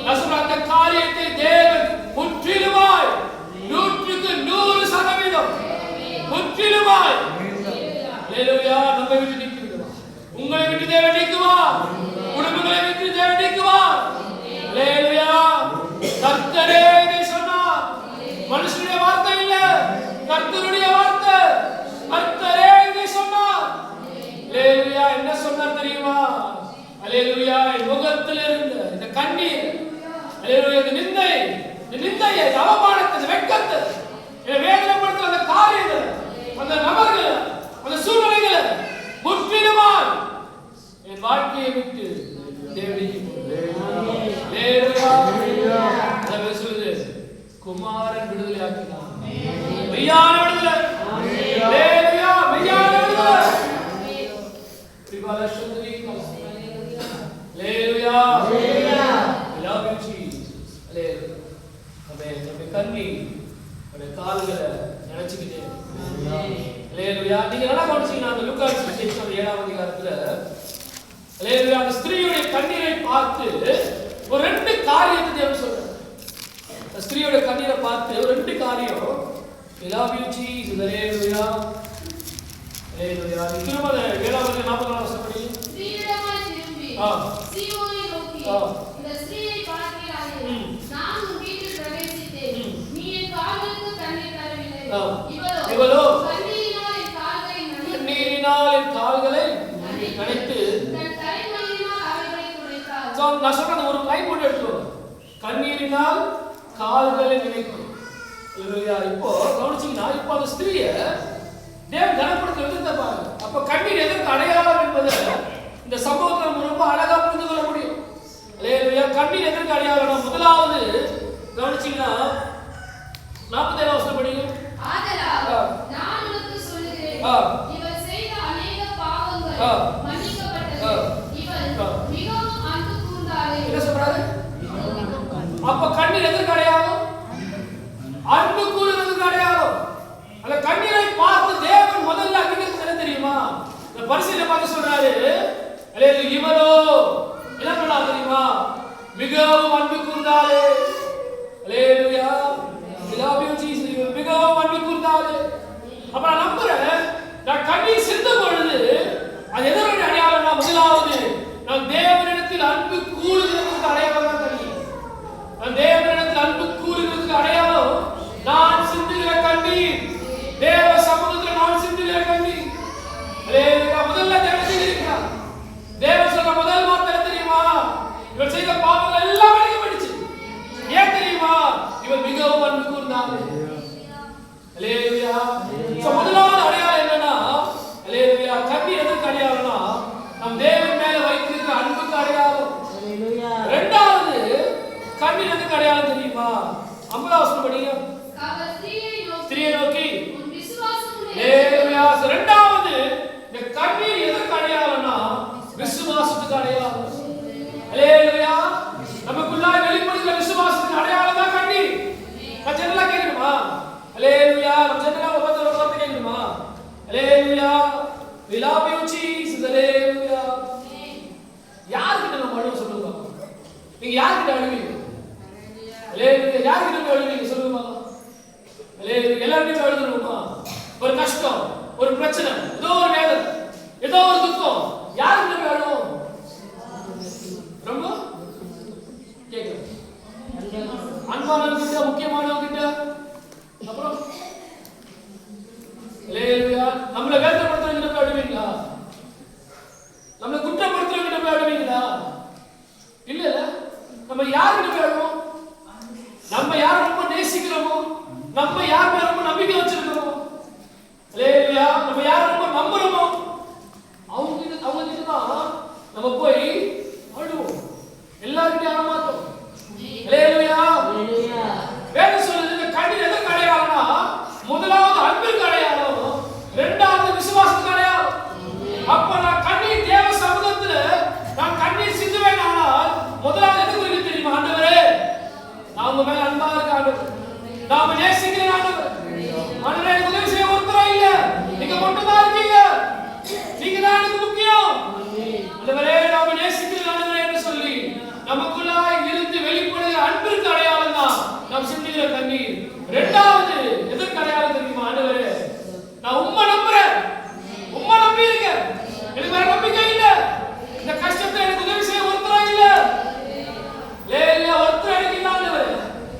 நான் சொல்ற அந்த காரியத்தை தேவன் முற்றிலுமாய் 100% முற்றிலுமாய் அல்லேலூயா நம்மை விட்டு நீக்கி விடுவார். உங்களை விட்டு தேவன் நீக்குவார். குடும்பங்களை விட்டு தேவன் நீக்குவார். அல்லேலூயா. கர்த்தரே இதை சொன்னார். மனுஷனுடைய வார்த்தை இல்ல, கர்த்தருடைய வார்த்தை. கர்த்தரே இதை சொன்னார். அல்லேலூயா. என்ன சொன்னார் தெரியுமா? அல்லேலூயா. முகத்தில் இருந்த இந்த கண்ணீர், அல்லேலூயா, இந்த நிந்தையை, அவமானத்தை, வெட்கத்தை, வேதனைப்படுத்துற அந்த காரியங்களை, அந்த நபர்களை, அந்த சூழ்நிலைகளை முற்றிலுமாய் என் வாழ்க்கையை விட்டு தேவனுக்கு சொல்லுது. குமாரன் விடுதலை ஆக்கினார். மெய்யான விடுதலை. மெய்யான விடுதலை. கண்ணி கால்களை நினைச்சுக்கிட்டே நீங்க நல்லா கவனிச்சீங்கன்னா அந்த லூக்கா 7ஆம் அதிகாரத்துல அந்த ஸ்திரீயுடைய கண்ணீரை பார்த்து ஒரு 2 காரியத்தை தேவன் சொல்றார். ஸ்திரீயோட கண்ணீரை பார்த்து ஒரு 2 காரியம். love you Jesus. ஹalleluya. ஹalleluya. திரும்ப 7ஆம் அதிகாரம் 44ஆம் வசனம் படி. ஸ்திரீயிடமாய் திரும்பி சீயோனை நோக்கி இந்த ஸ்திரீயை பார்க்கிறாயே, நான் உன் வீட்டில் பிரவேசித்தேன், நீ என் கால்களுக்கு தண்ணீர் தரவில்லை, இவளோ கண்ணீரினால் என் கால்களை நனைத்து தன் தலைமயிரினால் அவைகளை துடைத்தாள். நான் சொல்றது ஒரு கை போட்டு எடுத்துக்கோ. கண்ணீரினால் கால்களை நினைக்கும். இப்போ கவனிச்சீங்கன்னா இப்போ அந்த ஸ்திரீயை தேவன் கனப்படுத்த விதத்தை பாருங்க. அப்ப கண்ணீர் எதற்கு அடையாளம் என்பதை இந்த சம்பவத்தை நம்ம ரொம்ப அழகா புரிந்து கொள்ள முடியும். அல்லேலூயா. கண்ணீர் எதற்கு அடையாளம்? முதலாவது கவனிச்சீங்கன்னா 47ஆம் வசனம் படிங்க. ஆதலால் நான் உனக்கு சொல்லுகிறேன், இவள் செய்த அநேக பாவங்கள் மன்னிக்கப்பட்டது, இவள் மிகவும் அன்பு கூர்ந்தாளே. என்ன சொல்றாரு? அப்ப கண்ணீர் எதற்கு அடையாளம்? அன்பு கூறுவதற்கு அடையாளம். அந்த கண்ணீரை பார்த்து தேவன் முதல்ல அங்கீகரித்தது என்ன தெரியுமா? இந்த பரிசீலனை பார்த்து சொல்றாரு, அல்லேலூயா, இவளோ என்ன பண்ணா தெரியுமா? மிகவும் அன்பு கூர்ந்தாளே. அல்லேலூயா. love you Jesus. மிகவும் அன்பு கூர்ந்தாளே. அப்ப நான் நம்புறேன், நான் கண்ணீர் சிந்த பொழுது அது எதனுடைய அடையாளம்னா, முதலாவது நான் தேவனிடத்தில் அன்பு கூறுகிறதுக்கு அடையாளம் தான் கண்ணீர். நான் தேவனிடத்தில் அன்பு கூறுகிறதுக்கு அடையாளம் நான் சிந்துகிற கண்ணீர். தேவ சமூகத்தில் நான் சிந்துகிற கண்ணீர். அல்லேலூயா. முதல்ல தேவன் செய்திருக்கிறார். தேவன் சொல்ற முதல் வார்த்தை தெரியுமா? இவள் செய்த பாவங்கள் எல்லாம் அழிக்கப்பட்டுச்சு. ஏன் தெரியுமா? இவள் மிகவும் அன்பு கூர்ந்தாள். அல்லேலூயா. முதலாவது அடையாளம் என்னன்னா, அல்லேலூயா, கண்ணீர் எதற்கு அடையாளம்னா நம் தேவன் மேல வைத்திருக்கிற அன்புக்கு அடையாளம். இரண்டாவது கண்ணீர் எதற்கு அடையாளம் தெரியுமா? 50ஆம் வசனம் படிங்க. ஸ்திரீயை நோக்கி இரண்டாவது இந்த கண்ணீர் எதற்கு அடையாளம்னா விசுவாசத்துக்கு அடையாளம். அல்லேலூயா. நமக்குள்ளாய் வெளிப்படுகிற விசுவாசத்துக்கு அடையாளம் தான் கண்ணீர். நான் ஜெனரலா கேட்கணுமா? அல்லேலூயா. நம்ம ஜெனரலா ஒவ்வொரு வார்த்தை கேட்கணுமா? அல்லேலூயா. we love you Jesus. அல்லேலூயா. யார்கிட்ட நம்ம அழுவ சொல்லுங்க? நீங்க யார்கிட்ட அழுவீங்க? அல்லேலூயா. யார்கிட்ட அழுவீங்க சொல்லுங்க? எல்லாருமே அழுதுருவோமா? ஒரு கஷ்டம், ஒரு பிரச்சனை, ஏதோ ஒரு வேதனை, ஏதோ ஒரு துக்கம், யாருக்கு அழுவோம்? ரொம்ப கேட்க அன்பானவங்க கிட்ட, முக்கியமானவங்க கிட்ட, அப்புறம் நம்மளை வேதனைப்படுத்துறவங்க போய் அழுவீங்களா? நம்மளை குற்றப்படுத்துறவங்க போய் அழுவீங்களா? இல்ல நம்ம யாருக்கு போய் அழுவோம்? நம்ம யார் ரொம்ப நேசிக்கிறோமோ, நம்ம யார் மேல ரொம்ப நம்பிக்கை வச்சிருக்கிறோமோ, நம்ம யார் ரொம்ப நம்புறோமோ அவங்க கிட்ட தான் நம்ம போய் அழுவோம். எல்லாருக்கும் அழ மாட்டோம். வேதம் சொல்லுது, இந்த கண்ணீர் எதற்கு அடையாளம்னா, முதலாவது அன்பிற்கு அடையாளம், இரண்டாவது விசுவாசத்துக்கு அடையாளம். அப்ப நான் கண்ணீர் தேவ சமூகத்துல நான் கண்ணீர் சிந்துவேன். ஆனால் முதலாவது எதுக்கு இருக்கு தெரியுமா? ஆண்டவரே, நான் உங்க மேல அன்பா இருக்க ஆண்டவர், நாம நேசிக்கிறேன் ஆண்டவர், ஆண்டவரே எனக்கு உதவி செய்ய ஒருத்தரும் இல்ல, நீங்க மட்டும் தான் இருக்கீங்க, நீங்க தான் எனக்கு முக்கியம் ஆண்டவரே, நாம நேசிக்கிறேன் ஆண்டவரே என்று சொல்லி நமக்குள்ளாய் இருந்து வெளிப்படுகிற அன்பிற்கு அடையாளம் தான் நாம் சிந்துகிற கண்ணீர். இரண்டாவது எதற்கு அடையாளம் தெரியுமா? ஆண்டவரே, நான் உம்மை நம்புறேன், உம்மை நம்பி இருக்கேன், எனக்கு வேற நம்பிக்கை இல்ல, இந்த கஷ்டத்தை எனக்கு உதவி செய்ய ஒருத்தரும் இல்ல, ஒருத்தர் எனக்கு இல்ல ஆண்டவரே,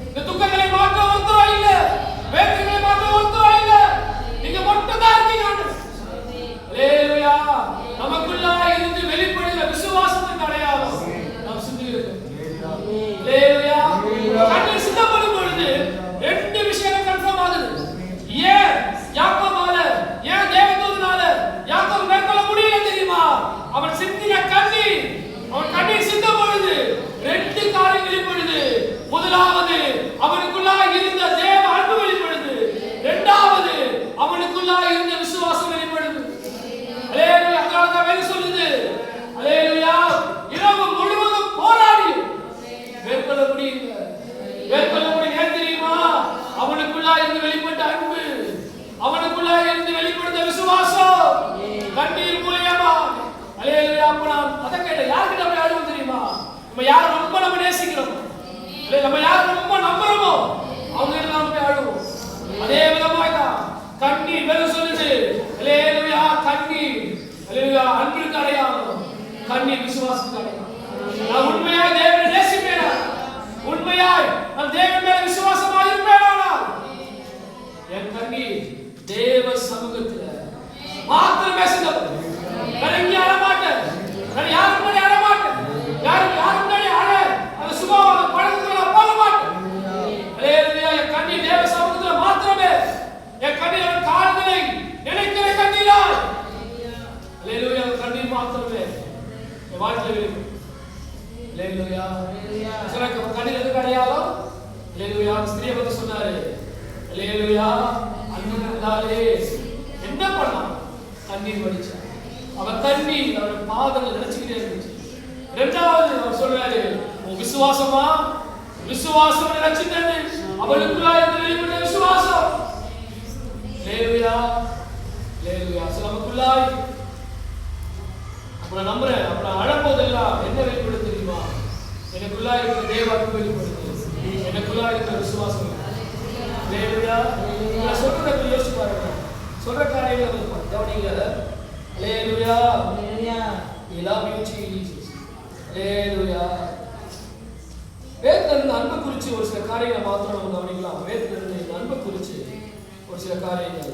இந்த துக்கங்களை மாற்ற ஒருத்தரும் இல்ல, வேதனைகளை மாற்ற ஒருத்தரும் இல்ல, நீங்க மட்டும் தான் இருக்கீங்க ஆண்டவரே. ஹalleluya. நமக்குள்ளாய் இருந்து வெளிப்படுகிற விசுவாசத்துக்கு அடையாளம் நாம் சிந்திக்கிறோம். ஹalleluya. கண்ணீர் சிந்தப்படும் பொழுது ரெண்டு விஷயங்கள் கன்ஃபார்ம் ஆகுது. ஏன் யாக்கோபால, ஏன் தேவதூதனால யாக்கோபு மேற்கொள்ள முடியல தெரியுமா? அவன் சிந்தின கண்ணீர், அவன் கண்ணீர் சிந்த பொழுது ரெண்டு காரியங்கள் வெளிப்படுது. முதலாவது அவனுக்குள்ளாய் இருந்த தேவ அன்பு வெளிப்படுது, இரண்டாவது அவனுக்குள்ளாய் இருந்த விசுவாசம் வெளிப்படுது. ஹalleluya. அதனால வேதம் சொல்லுது, ஹalleluya, இரவு முழுவதும் போராடி மேற்கொள்ள முடியல. மேற்கொள்ள முடியல ஏன் தெரியுமா? அவனுக்குள்ளாய் இருந்து வெளிப்பட்ட அன்பு, அவனுக்குள்ளாய் இருந்து வெளிப்படுத்த விசுவாசம், கண்ணீர் மூலமா. ஹalleluya. அப்ப நான் அத கேட்ட யார்கிட்ட போய் அழுவோம் தெரியுமா? நம்ம யாரை ரொம்ப நம்ம நேசிக்கிறோமோ, நம்ம யாரை ரொம்ப நம்புறோமோ அவங்க கிட்ட நாம போய் அழுவோம். அதே விதமாய் தான் கண்ணீர் வேதம் சொல்லுது, ஹalleluya, கண்ணீர், ஹalleluya, அன்பிற்கு அடையாளம், கண்ணீர் விசுவாசத்துக்கு அடையாளம். நான் உண்மையாய் தேவனை நேசிப்பேனா, உண்மையாய் நான் தேவன் மேல விசுவாசமாய் இருப்பேனா, என் கண்ணீர் தேவ சமூகத்துல மாத்திரமே சிந்தப்படும். நான் எங்கேயும் அழ மாட்டேன், நான் யாருக்கு முன்னாடி அழ மாட்டேன், யாருக்கு முன்னாடி அழ அந்த சுபாவ பழக்கத்துல நான் போக மாட்டேன். ஹalleluya. என் கண்ணீர் தேவ சமூகத்துல மாத்திரமே, என் கண்ணீர் அவன் கால்களை நினைக்கிற கண்ணீராய், ஹalleluya, கண்ணீர் மாத்திரமே என் வாழ்க்கையில் இருக்கும். ஹalleluya. சொல்லுங்க, கண்ணீர் எதுக்கு அடையாளம்? ஹalleluya. ஸ்திரியை பத்தி சொன்னாரு, ஹalleluya, அன்பு இருந்தாலே என்ன பண்ணா? கண்ணீர் வடிச்சா. அவன் கண்ணீர் அவன் பாதங்கள் நினைச்சுக்கிட்டே இருந்துச்சு. இரண்டாவது அவர் சொல்றாரு, உன் விசுவாசமா, விசுவாசம் நினைச்சுட்டது, அவளுக்குள்ளாய் இருந்து வெளிப்பட்ட விசுவாசம். ஹalleluya, ஹalleluya. நமக்குள்ளாய் அப்ப நான் நம்புறேன், அப்ப நான் அழப்போதெல்லாம் என்ன வெளிப்படுத்த தெரியுமா? எனக்குள்ளாய் இருக்கிற தேவ அன்பு வெளிப்படுது, எனக்குள்ளாய் இருக்கிற விசுவாசம். ஹalleluya. நான் சொல்றத யோசிச்சு பாருங்க, சொல்ற காரியங்களை கவனிங்க. ஹalleluya, ஹalleluya, we love you Jesus. ஹalleluya. வேதத்துல அன்பு குறிச்சு ஒரு சில காரியங்களை மாத்திரம் நம்ம கவனிக்கலாம். வேதத்துல அன்பு குறிச்சு ஒரு சில காரியங்கள்.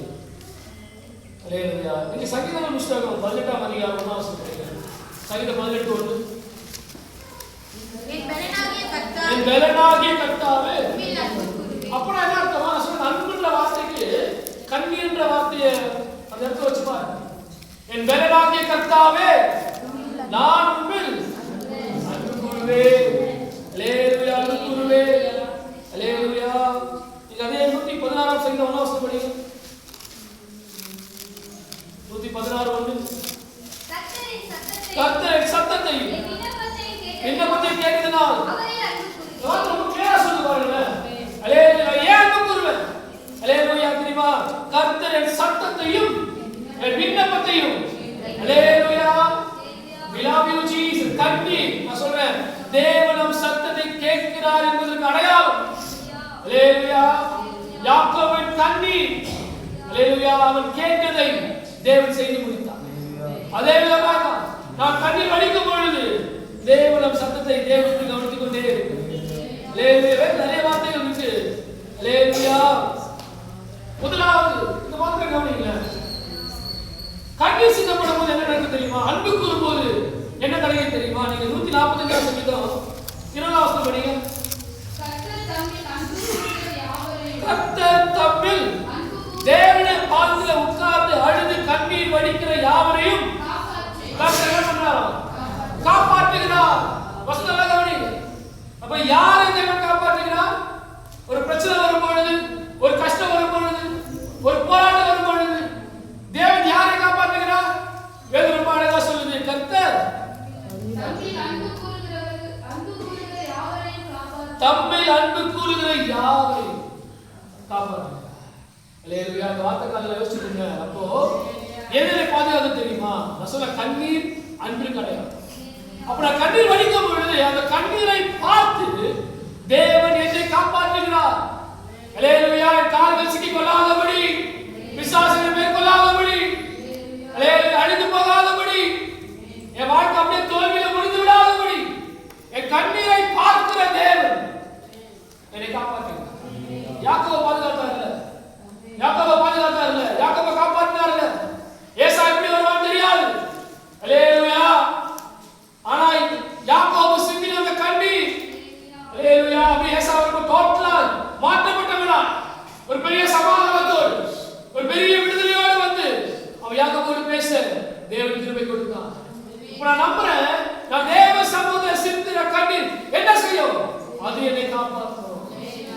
ஹalleluya. நீங்க சங்கீதம் புத்தகம் 18ஆம் அதிகாரம் 1ஆம் வசனம், சங்கீதம் 18:1, என் பலனாகிய கர்த்தாவே. அப்பனா என்ன அர்த்தம்? நான் சொன்ன அன்புன்ற வார்த்தைக்கு கண்ணீர்ன்ற வார்த்தையை அந்த இடத்துல வச்சு பாருங்க. என் பலனாகிய கர்த்தாவே, நான் உம்மில் அன்பு கூறுவேன். ஹalleluya, அன்பு கூறுவேன். ஹalleluya. நீங்க அதே 116ஆம் சங்கீதம் 1ஆம் வசனம் படிங்க. 116:1, கர்த்தரின் சத்தத்தையும் விண்ணப்பத்தை கேட்கிறதுனால் ரொம்ப கிளியரா சொல்லி பாருங்க. ஹalleluya. ஏன் அன்பு கூறுவேன்? ஹalleluya. தெரியுமா? கர்த்தரின் சத்தத்தையும் விண்ணப்பத்தையும். ஹalleluya. we love you Jesus. கண்ணீர், நான் சொல்றேன், தேவன் நம் சத்தத்தை கேட்கிறார் என்பதற்கு அடையாளம். ஹalleluya. யாக்கோபின் கண்ணீர், அல்லேலூயா, அவன் கேட்டதை தேவன் செய்து முடித்தார். அதே விதமாக நான் கண்ணீர் வடிக்கும் பொழுது தேவன் நம் சத்தத்தை தேவனுக்கு கவனித்துக் கொண்டே இருக்கிறார். அல்லேலூயா. நிறைய வார்த்தைகள் இருக்கு. அல்லேலூயா. முதலாவது இந்த வார்த்தை கவனிங்க. கண்ணீர் சிந்தப்படும் போது என்ன நடக்கும் தெரியுமா? அன்பு கூறும்போது என்ன கிடைக்கும் தெரியுமா? நீங்க 145 சங்கீதம் 20 படிங்க. கர்த்தர் தம்மில் தேவனுடைய பாதத்தில் உட்கார்ந்து அழுது கண்ணீர் வடிக்கிற யாவரையும் கர்த்தர் என்ன பண்றார்? காப்பாற்றுகிறார். வசனம் கவனிங்க. அப்ப யாரை தேவன் காப்பாற்றுகிறார்? ஒரு பிரச்சனை வரும் பொழுது, ஒரு கஷ்டம் வரும் பொழுது, ஒரு போராட்டம் வரும் பொழுது தேவன் யாரை காப்பாற்றுகிறார்? வேதம் ரொம்ப அழகா சொல்லுது. கர்த்தர் தம்மில் அன்பு கூறுகிற யாவரையும் காப்பாற்றுகிறார். அல்லேலூயா. அந்த வார்த்தை காலையில யோசிச்சுடுங்க. அப்போ எதிலே பாதுகாத்து தெரியுமா? நான் சொன்ன கண்ணீர் அன்பிற்கு அடையாளம். அப்ப நான் கண்ணீர் வடிக்கும் பொழுது அந்த கண்ணீரை பார்த்து தேவன் என்னை காப்பாற்றுகிறார். அல்லேலூயா. கால்கள் சிக்கிக் கொள்ளாதபடி, பிசாசுகள் மேற்கொள்ளாதபடி, அல்லேலூயா, அழிந்து போகாதபடி, என் வாழ்க்கை அப்படியே தோல்வியில முடிந்து விடாதபடி என் கண்ணீரை பார்க்கிற தேவன் என்னை காப்பாற்றுகிறார். யாக்கோபை பாதுகாத்தார் இல்ல? யாக்கோபை பாதுகாத்தார் இல்ல? யாக்கோபை காப்பாற்றினார் இல்ல? ஏசா எப்படி வருவான்னு தெரியாது. அல்லேலூயா. ஆனா யாக்கோபு சிந்தின அந்த கண்ணீர், அல்லேலூயா, அப்படியே ஏசாவுக்கு டோட்டலா மாற்றப்பட்டவனா ஒரு பெரிய சமாதானத்தோடு, ஒரு பெரிய விடுதலையோடு வந்து அவன் யாக்கோபோடு பேச தேவன் கிருபை கொடுத்தான். இப்ப நான் நம்புறேன், நான் தேவ சமூகத்தில் சிந்தின கண்ணீர் என்ன செய்யும்? அது என்னை காப்பாற்றும்,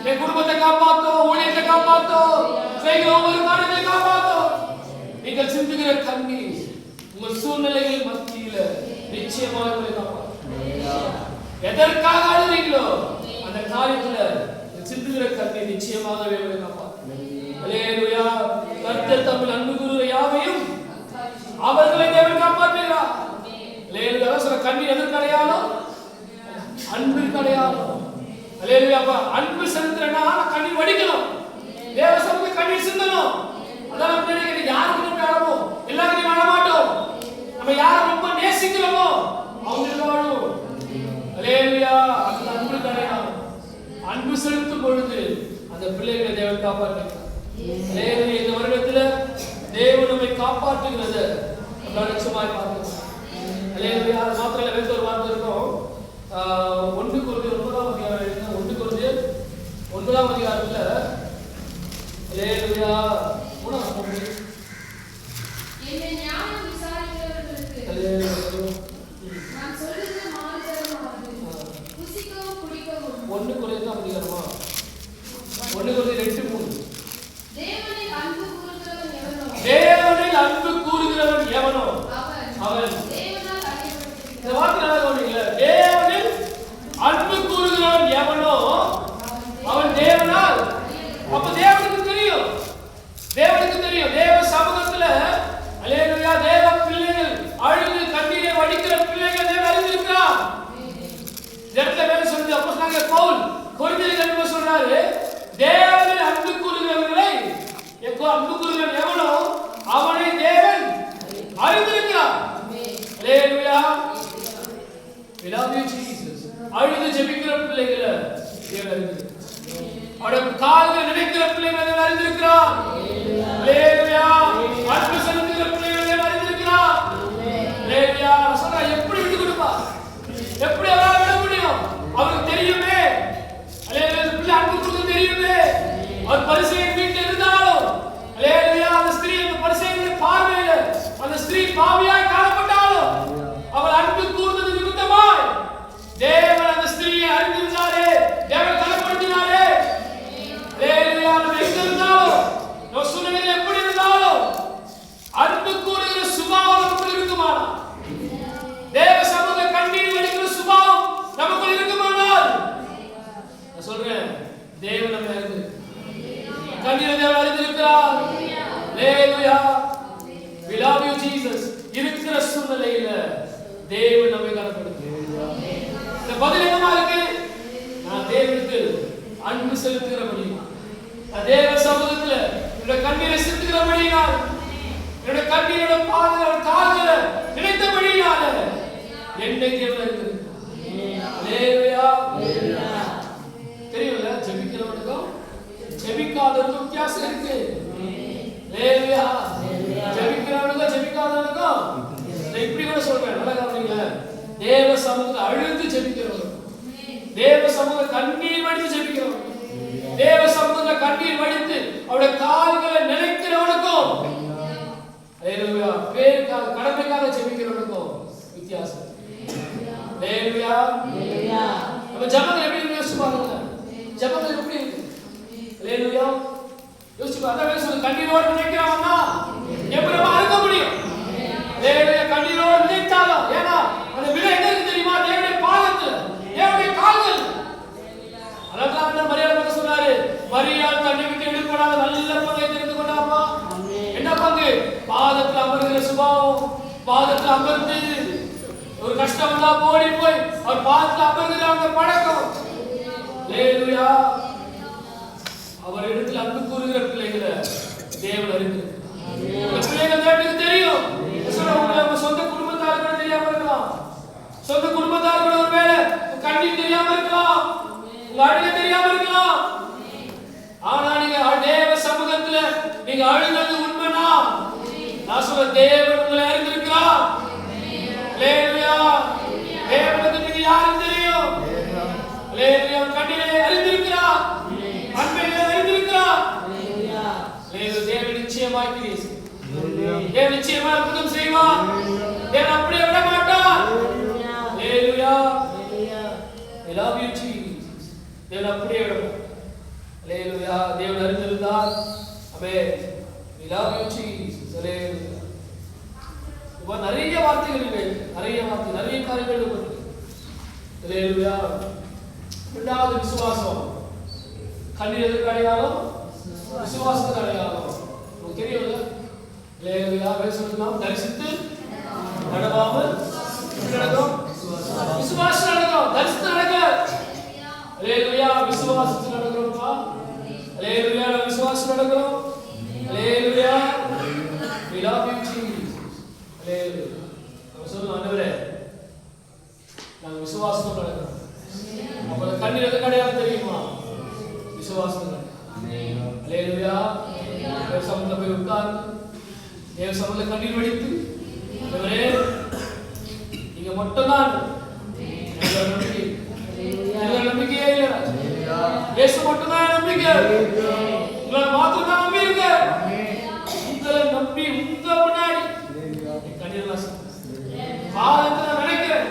என் குடும்பத்தை காப்பாற்றும், ஊழியத்தை காப்பாற்றும், செய்கிற ஒவ்வொரு காரியத்தை காப்பாற்றும். நீங்கள் சிந்துகிற கண்ணீர் உங்கள் சூழ்நிலைகள் மத்தியில நிச்சயமாக உங்களை காப்பாற்றும். எதற்காக அழுகிறீங்களோ அந்த காரியத்துல சிந்துகிற கண்ணீர் நிச்சயமாக உங்களை காப்பாற்றும். அல்லேலூயா. கர்த்தர் தம்மில் அன்பு கூறுகிற யாவையும் அவர்களை தேவன் காப்பாற்றுகிறார். அல்லேலூயா. சொல்ற கண்ணீர் எதற்கு அடையாளம்? அன்பிற்கு அடையாளம். அல்லேலூயா. அன்பு செலுத்துறேன்னா கண்ணீர் வடிக்கணும். தேவ சமூகத்தில் கண்ணீர் சிந்தணும். அதான் நம்ம நினைக்கிறோம், யாருக்கு நம்ம அழவோம், எல்லாருக்கும் அழ மாட்டோம். நம்ம யாரை ரொம்ப நேசிக்கிறோமோ அவங்களுக்கு அழுவோம். அல்லேலூயா. அந்த அன்புக்கு அடையாளம். அன்பு செலுத்தும் பொழுது அந்த பிள்ளைகளை தேவன் காப்பாற்றுகிறார். அல்லேலூயா. இந்த வருடத்துல தேவன் நம்மை காப்பாற்றுகிறது நிச்சயமாய் பார்க்கிறோம். அல்லேலூயா. அது மாத்திரம் இல்ல, வேற ஒரு வார்த்தை இருக்கும். 1 கொரிந்தியர் 9ஆம் அதிகாரம் 1 கொரிந்தியர் 9ஆம் அதிகாரத்துல அல்லேலூயா 3ஆம் வசனம். என்னை ஞானம் விசாரிக்கிறவர்களுக்கு நான் சொல்லுகிற மாறுதரமானது புசிக்கவும் குடிக்கவும். 1 கொரிந்தியர் அதிகாரமா 1 கொரிந்தியர் 2:3. தேவனில் அன்பு கூறுகிறவன் எவனோ, தேவனில் அன்பு கூறுகிறவன் எவனோ அவன் தேவனால் அறியப்பட்டிருக்கிறான். இந்த வார்த்தை நல்லா கவனிங்க. தேவனில் அன்பு கூறுகிறவன் எவனோ அவன் தேவனால். அப்ப தேவனுக்கு தெரியும், தேவனுக்கு தெரியும். தேவ சமூகத்துல அல்லேலூயா தேவ பிள்ளைகள் அழுது கண்ணீரை வடிக்கிற பிள்ளைகள் தேவன் அறிந்திருக்கிறார். ஜெபத்தை வேற சொல்லுது. அப்போஸ்தலனாகிய பவுல் கொரிந்தியருக்கு சொல்றாரு, தேவனில் அன்பு கூறுகிறவர்களை அன்பு கூறுகிறவன் எவனோ அவனை தேவன் அறிந்திருக்கிறார். அல்லேலூயா. We love you Jesus. அழுது ஜெபிக்கிற பிள்ளைகளை தேவன் அறிந்திருக்கிறார். அவருடைய கால்களை நினைக்கிற பிள்ளைகளை தேவன் அறிந்திருக்கிறார். அல்லேலூயா. அன்பு செலுத்துகிற பிள்ளைகளை தேவன் அறிந்திருக்கிறார். அல்லேலூயா. சொல்றா, எப்படி விட்டு கொடுப்பா? எப்படி அவரால் விட முடியும்? அவருக்கு தெரியுமே. அல்லேலூயா. பிள்ளை அன்பு கொடுக்க தெரியுமே. அவர் பரிசேயன் வீட்டில் இருந்தாலும் அல்லேலூயா அந்த ஸ்திரீ அந்த பரிசேயனுடைய பார்வையில அந்த ஸ்திரீ பாவியாய் காணப்பட்டாலும் அவள் அன்பு கூர்ந்தது நிமித்தமாய் தேவன் அந்த ஸ்திரீயை அறிந்திருந்தாரே, தேவன் கனப்படுத்தினாரே. அல்லேலூயா. நம்ம எங்க இருந்தாலும், நம்ம சூழ்நிலை எப்படி இருந்தாலும் அன்பு கூறுகிற சுபாவம் நமக்குள் இருக்குமானா, தேவ சமூக கண்ணீர் வடிக்கிற சுபாவம் நமக்குள் இருக்குமானால் நான் சொல்றேன், தேவன் நம்மை அறிந்திருக்கிறார். கண்ணீரை தேவன் அறிந்திருக்கிறார். அல்லேலூயா. We love you Jesus. இருக்கிற சூழ்நிலையில தேவன் நம்மை கனப்படுத்துகிறார். இந்த பதில் என்னமா இருக்கு? நான் தேவனுக்கு அன்பு செலுத்துகிறபடி தேவ சமூகத்துல என்னோட கண்ணீரை சிந்துகிறபடியினால், என்னோட கண்ணீரோட பாதங்கள கால்களை நினைத்தபடியினால என்னை தேவன் இருக்கிறார். அல்லேலூயா. தெரியும்ல, ஜெபிக்கிறவனுக்கும் ஜெபிக்காதவனுக்கும் வித்தியாசம் இருக்கு. அல்லேலூயா. ஜெபிக்கிறவனுக்கும் ஜெபிக்காதவனுக்கும் நான் இப்படி கூட சொல்றேன், நல்லா கவனிங்க. தேவ சமூகத்தை அழுது ஜெபிக்கிறவனுக்கும், தேவ சமூக கண்ணீர் வடித்து ஜெபிக்கிறவனுக்கும், தேவ சமூகத்துல கண்ணீர் வடித்து அவருடைய கால்களை நினைக்கிறவனுக்கும், அல்லேலூயா, பேருக்காக கடமைக்காக ஜெபிக்கிறவனுக்கும் வித்தியாசம். அல்லேலூயா. நம்ம ஜெபங்கள் எப்படி யோசிச்சு பாருங்க, ஜெபங்கள் எப்படி இருக்கு? அல்லேலூயா. யோசிச்சு பாருங்க. கண்ணீரோடு நினைக்கிறவனா எப்படி நம்ம அழுக முடியும்? அல்லேலூயா. கண்ணீரோடு நினைத்தாலும், ஏன்னா அந்த விலை எங்க இருக்கு தெரியுமா? தேவனுடைய பாதத்துல, தேவனுடைய கால்கள். அதான் மரியாதை பத்தி சொன்னாரு, மரியாள் தன்னை விட்டு எடுக்கப்படாத நல்ல பங்கை தெரிந்து கொண்டாப்பா. என்ன பங்கு? பாதத்தில் அமர்கிற சுபாவம், பாதத்தில் அமர்ந்து ஒரு கஷ்டம் வந்தா ஓடி போய் அவர் பாதத்தில் அமர்கிற அந்த பழக்கம். அல்லேலூயா. அவர் இடத்தில் அன்பு கூறுகிற பிள்ளைகளை தேவன் அறிந்திருக்கிறார். பிள்ளைகள் தேவனுக்கு தெரியும். உங்க சொந்த குடும்பத்தார் கூட தெரியாம இருக்கலாம், சொந்த குடும்பத்தார் கூட ஒருவேளை கண்ணீர் தெரியாம இருக்கலாம், உங்க அழுகை தெரியாம இருக்கலாம். ஆனா நீங்க தேவ சமூகத்துல நீங்க அழுகிறது உண்மைனா, நான் சொல்ற தேவன் உங்களை அறிந்திருக்கிறார். அல்லேலூயா. தேவனுக்கு நீங்க யாரும் தெரியும். அல்லேலூயா. கண்ணீரை அறிந்திருக்கிறார், அன்பையை அறிந்திருக்கிறார். அல்லேலூயா. தேவன் நிச்சயமாய் கிரியை செய்வார். தேவன் நிச்சயமாய் அற்புதம் செய்வார். தேவன் அப்படியே விட மாட்டார். அல்லேலூயா. I love you Jesus. தேவன் அப்படியே விட மாட்டார். அல்லேலூயா. தேவன் அறிந்திருந்தார். ஆமென். We love you Jesus. அல்லேலூயா. இப்ப நிறைய வார்த்தைகள் இருக்கு, நிறைய வார்த்தை, நிறைய காரியங்கள் இருக்கு. அல்லேலூயா. இரண்டாவது விசுவாசம். கண்ணீர் எதற்கு அடையாளம்? விசுவாசத்துக்கு அடையாளம். உங்களுக்கு தெரியும்ல? அல்லேலூயா. வேதம் தரிசித்து நடவாமல் நடக்கும், விசுவாசம் நடக்கும், தரிசித்து நடக்க. அல்லேலூயா. விசுவாசத்தில் நடக்கிறோம்ப்பா. அல்லேலூயா. விசுவாசம் நடக்கிறோம். அல்லேலூயா. We love you Jesus. அல்லேலூயா. நம்ம சொல்லுவோம், ஆண்டவரே நாங்க விசுவாசத்தோட நடக்கிறோம். அப்ப கண்ணீர் எதுக்கு அடையாளம் தெரியுமா? விசுவாசம். அல்லேலூயா. தேவ சமூகத்துல போய் உட்கார்ந்து தேவ சமூகத்துல கண்ணீர் வடித்து, ஆண்டவரே நீங்க மட்டும்தான் நம்பிக்கையே இல்லை, இயேசு மட்டும்தான் நம்பிக்கை, உங்களை மாத்திரம் நம்பி இருக்க, உங்களை நம்பி உங்க முன்னாடி கண்ணீர் வாசம் பாதத்துல நினைக்கிறேன்,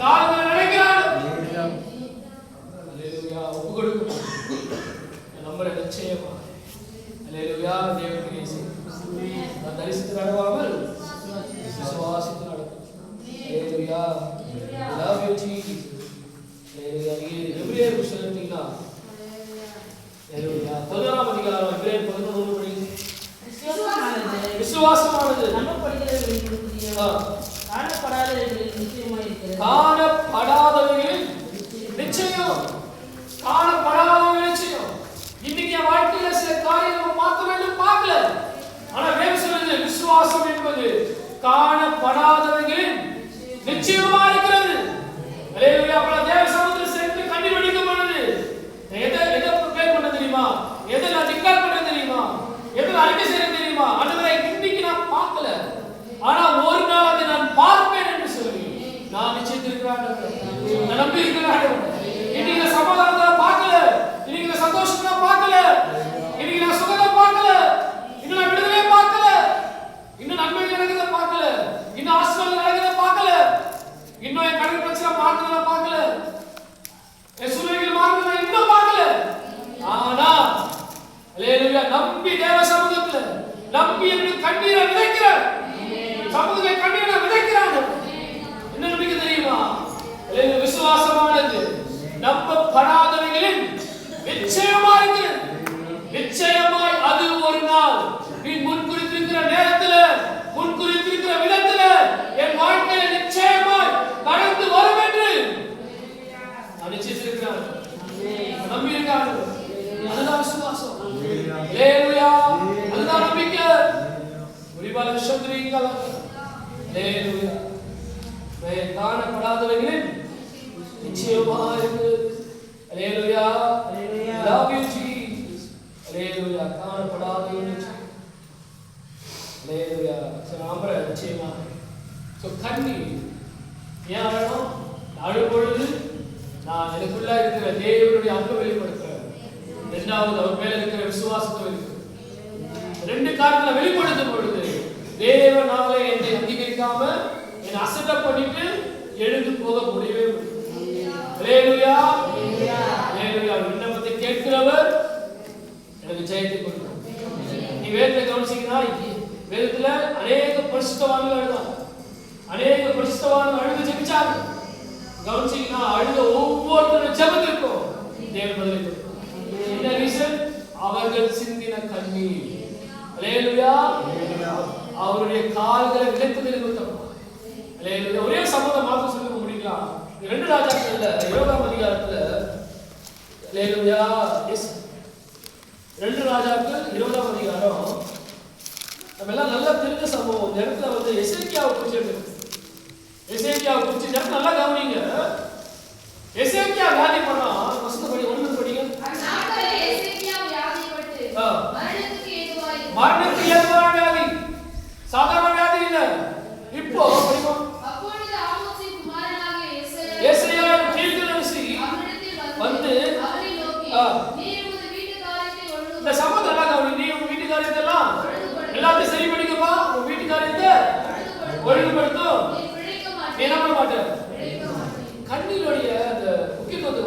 காலத்துல நினைக்கிறான். அல்லேலூயா. ஒப்பு கொடுக்கும் நம்பரை நிச்சயமா. அல்லேலூயா. தேவன் கிரியை செய்வார். தரிசித்து நடவாமல் விசுவாசித்து நடக்கும். அல்லேலூயா. I love you Jesus. அல்லேலூயா. எபிரேயர் புத்தகம் எடுத்தீங்கன்னா, அல்லேலூயா, 11ஆம் அதிகாரம் எபிரேயர் 11 படி. விசுவாசமானது நம்பப்படுகிறவைகளில் காணப்படாதவைகளில் நிச்சயமாயிருக்கிறது. காணப்படாதவைகளில் நிச்சயம். காணப்படாதவைகளில் நிச்சயம். இன்னைக்கு என் வாழ்க்கையில சில காரியங்களை பார்க்க வேண்டும், பார்க்கல. ஆனா வேதம் சொல்லுது, விசுவாசம் என்பது காணப்படாதவைகளில் நிச்சயமா இருக்கிறது. அல்லேலூயா. அப்ப தேவ சமூகத்தில் சென்று கண்ணீர் வடிக்கும் பொழுது எதை ப்ரிப்பேர் பண்ண தெரியுமா? எதை நான் டிக்ளேர் பண்ண தெரியுமா? எதை அறிக்கை செய்ய தெரியுமா? ஆண்டவரே இன்னைக்கு நான் பார்க்கல, ஆனா ஒரு நாள் அதை நான் பார்ப்பேன் என்று சொல்லி நான் நிச்சயித்திருக்கிறேன். நான் நம்பி இருக்கிறேன். இன்னைக்கு நான் சமாதானத்தை பார்க்கல, இன்னைக்கு நான் சந்தோஷத்தை பார்க்கல, இன்னைக்கு நான் சுகத்தை பார்க்கல, இன்னும் நான் விடுதலை பார்க்கல, இன்னும் நன்மை நடக்கிறத பார்க்கல, இன்னும் ஆசீர்வாதம் நடக்கிறத பார்க்கல, இன்னும் என் கடன் பிரச்சனை மாறுறத பார்க்கல, என் சூழ்நிலைகள் மாறுறத இன்னும் பார்க்கல. ஆனா அல்லேலூயா, நம்பி தேவ சமூகத்துல நம்பி என்று கண்ணீரை விதைக்கிறார். சமூகத்தை கண்ணீரை விதைக்கிறார். என்ன நம்பிக்கை தெரியுமா? அல்லேலூயா. விசுவாசமானது நம்பப்படாதவைகளில் நிச்சயமாய் நிச்சயமாய் அது ஒரு நாள் நீ முன்குறித்திருக்கிற நேரத்துல, முன்குறித்திருக்கிற விதத்துல என் வாழ்க்கையில நிச்சயமாய் கடந்து வரும் என்று நான் நிச்சயித்திருக்கிறேன். நம்பி இருக்காங்க. அதுதான் விசுவாசம். விரிவான சந்திரீங்களா அல்லேலூயா காணப்படாதவைகளில் நிச்சயமாக இருக்கிறது. அல்லேலூயா love you Jesus. அல்லேலூயா காணப்படாதவைகளில் அல்லேலூயா நம்புற நிச்சயமா. ஸோ கண்ணீர் ஏன் அழணும்? அழும்பொழுது நான் எனக்குள்ள இருக்கிற தேவனுடைய அன்பை வெளிப்படுத்துறேன். இரண்டாவது அவர் மேல இருக்கிற விசுவாசத்தை வெளிப்படுத்துறேன். ரெண்டு காரணங்களை வெளிப்படுத்தும் பொழுது தேவனாலே என்னை அங்கீகரிக்காம என்னை அசட்டை பண்ணிட்டு எழுந்து போக முடியவே முடியும். அல்லேலூயா அல்லேலூயா. விண்ணப்பத்தை கேட்கிறவர் எனக்கு ஜெயத்தை கொடுக்கிறார். நீ வேதத்தை கவனிச்சீங்கன்னா வேதத்துல அநேக பரிசுத்தவான்கள் அழுதாங்க. அநேக பரிசுத்தவான்கள் அழுது ஜெபிச்சாங்க. கவனிச்சீங்கன்னா அழுத ஒவ்வொருத்தரும் ஜெபத்திற்கும் தேவன் பதிலை கொடுத்தார். என்ன ரீசன்? அவர்கள் சிந்தின கண்ணீர். அல்லேலூயா. அவருடைய கால்களை விலக்குதல் நிமித்தம். அல்லேலூயா. ஒரே சம்பவத்தை மாத்திரம் சொல்ல முடியலாம். 2 ராஜாக்கள்ல 20ஆம் அதிகாரத்துல அல்லேலூயா 2 ராஜாக்கள் 20ஆம் அதிகாரம் நம்ம எல்லாம் நல்லா தெரிஞ்ச சம்பவம். இந்த இடத்துல வந்து எசேக்கியாவை குறிச்சு எடுத்து எசேக்கியாவை குறிச்சு இந்த இடத்துல நல்லா கவனிங்க. எசேக்கியா வியாதி பண்ணா வசனம் படி 1 படிங்க. அந்நாட்களிலே எசேக்கியா வியாதிப்பட்டு மரணத்துக்கு ஏதுவான வியாதி. சாதாரண வியாதி இல்ல. இப்போ படிங்க. அப்பொழுது ஆமோசின் குமாரனாகிய எசேக்கியா தீர்க்கதரிசி வந்து அவரை நோக்கி நீர் உமது வீட்டு காரியத்தை ஒழுங்கு இந்த சம்பவம் நல்லா கவனி. நீ உங்க வீட்டு காரியத்தை எல்லாம் எல்லாத்தையும் சரி பண்ணிக்கப்பா. உங்க வீட்டு காரியத்தை ஒழுங்குபடுத்தும். நீ என்ன பண்ண மாட்டேன்? கண்ணீருடைய அந்த முக்கியத்துவத்தை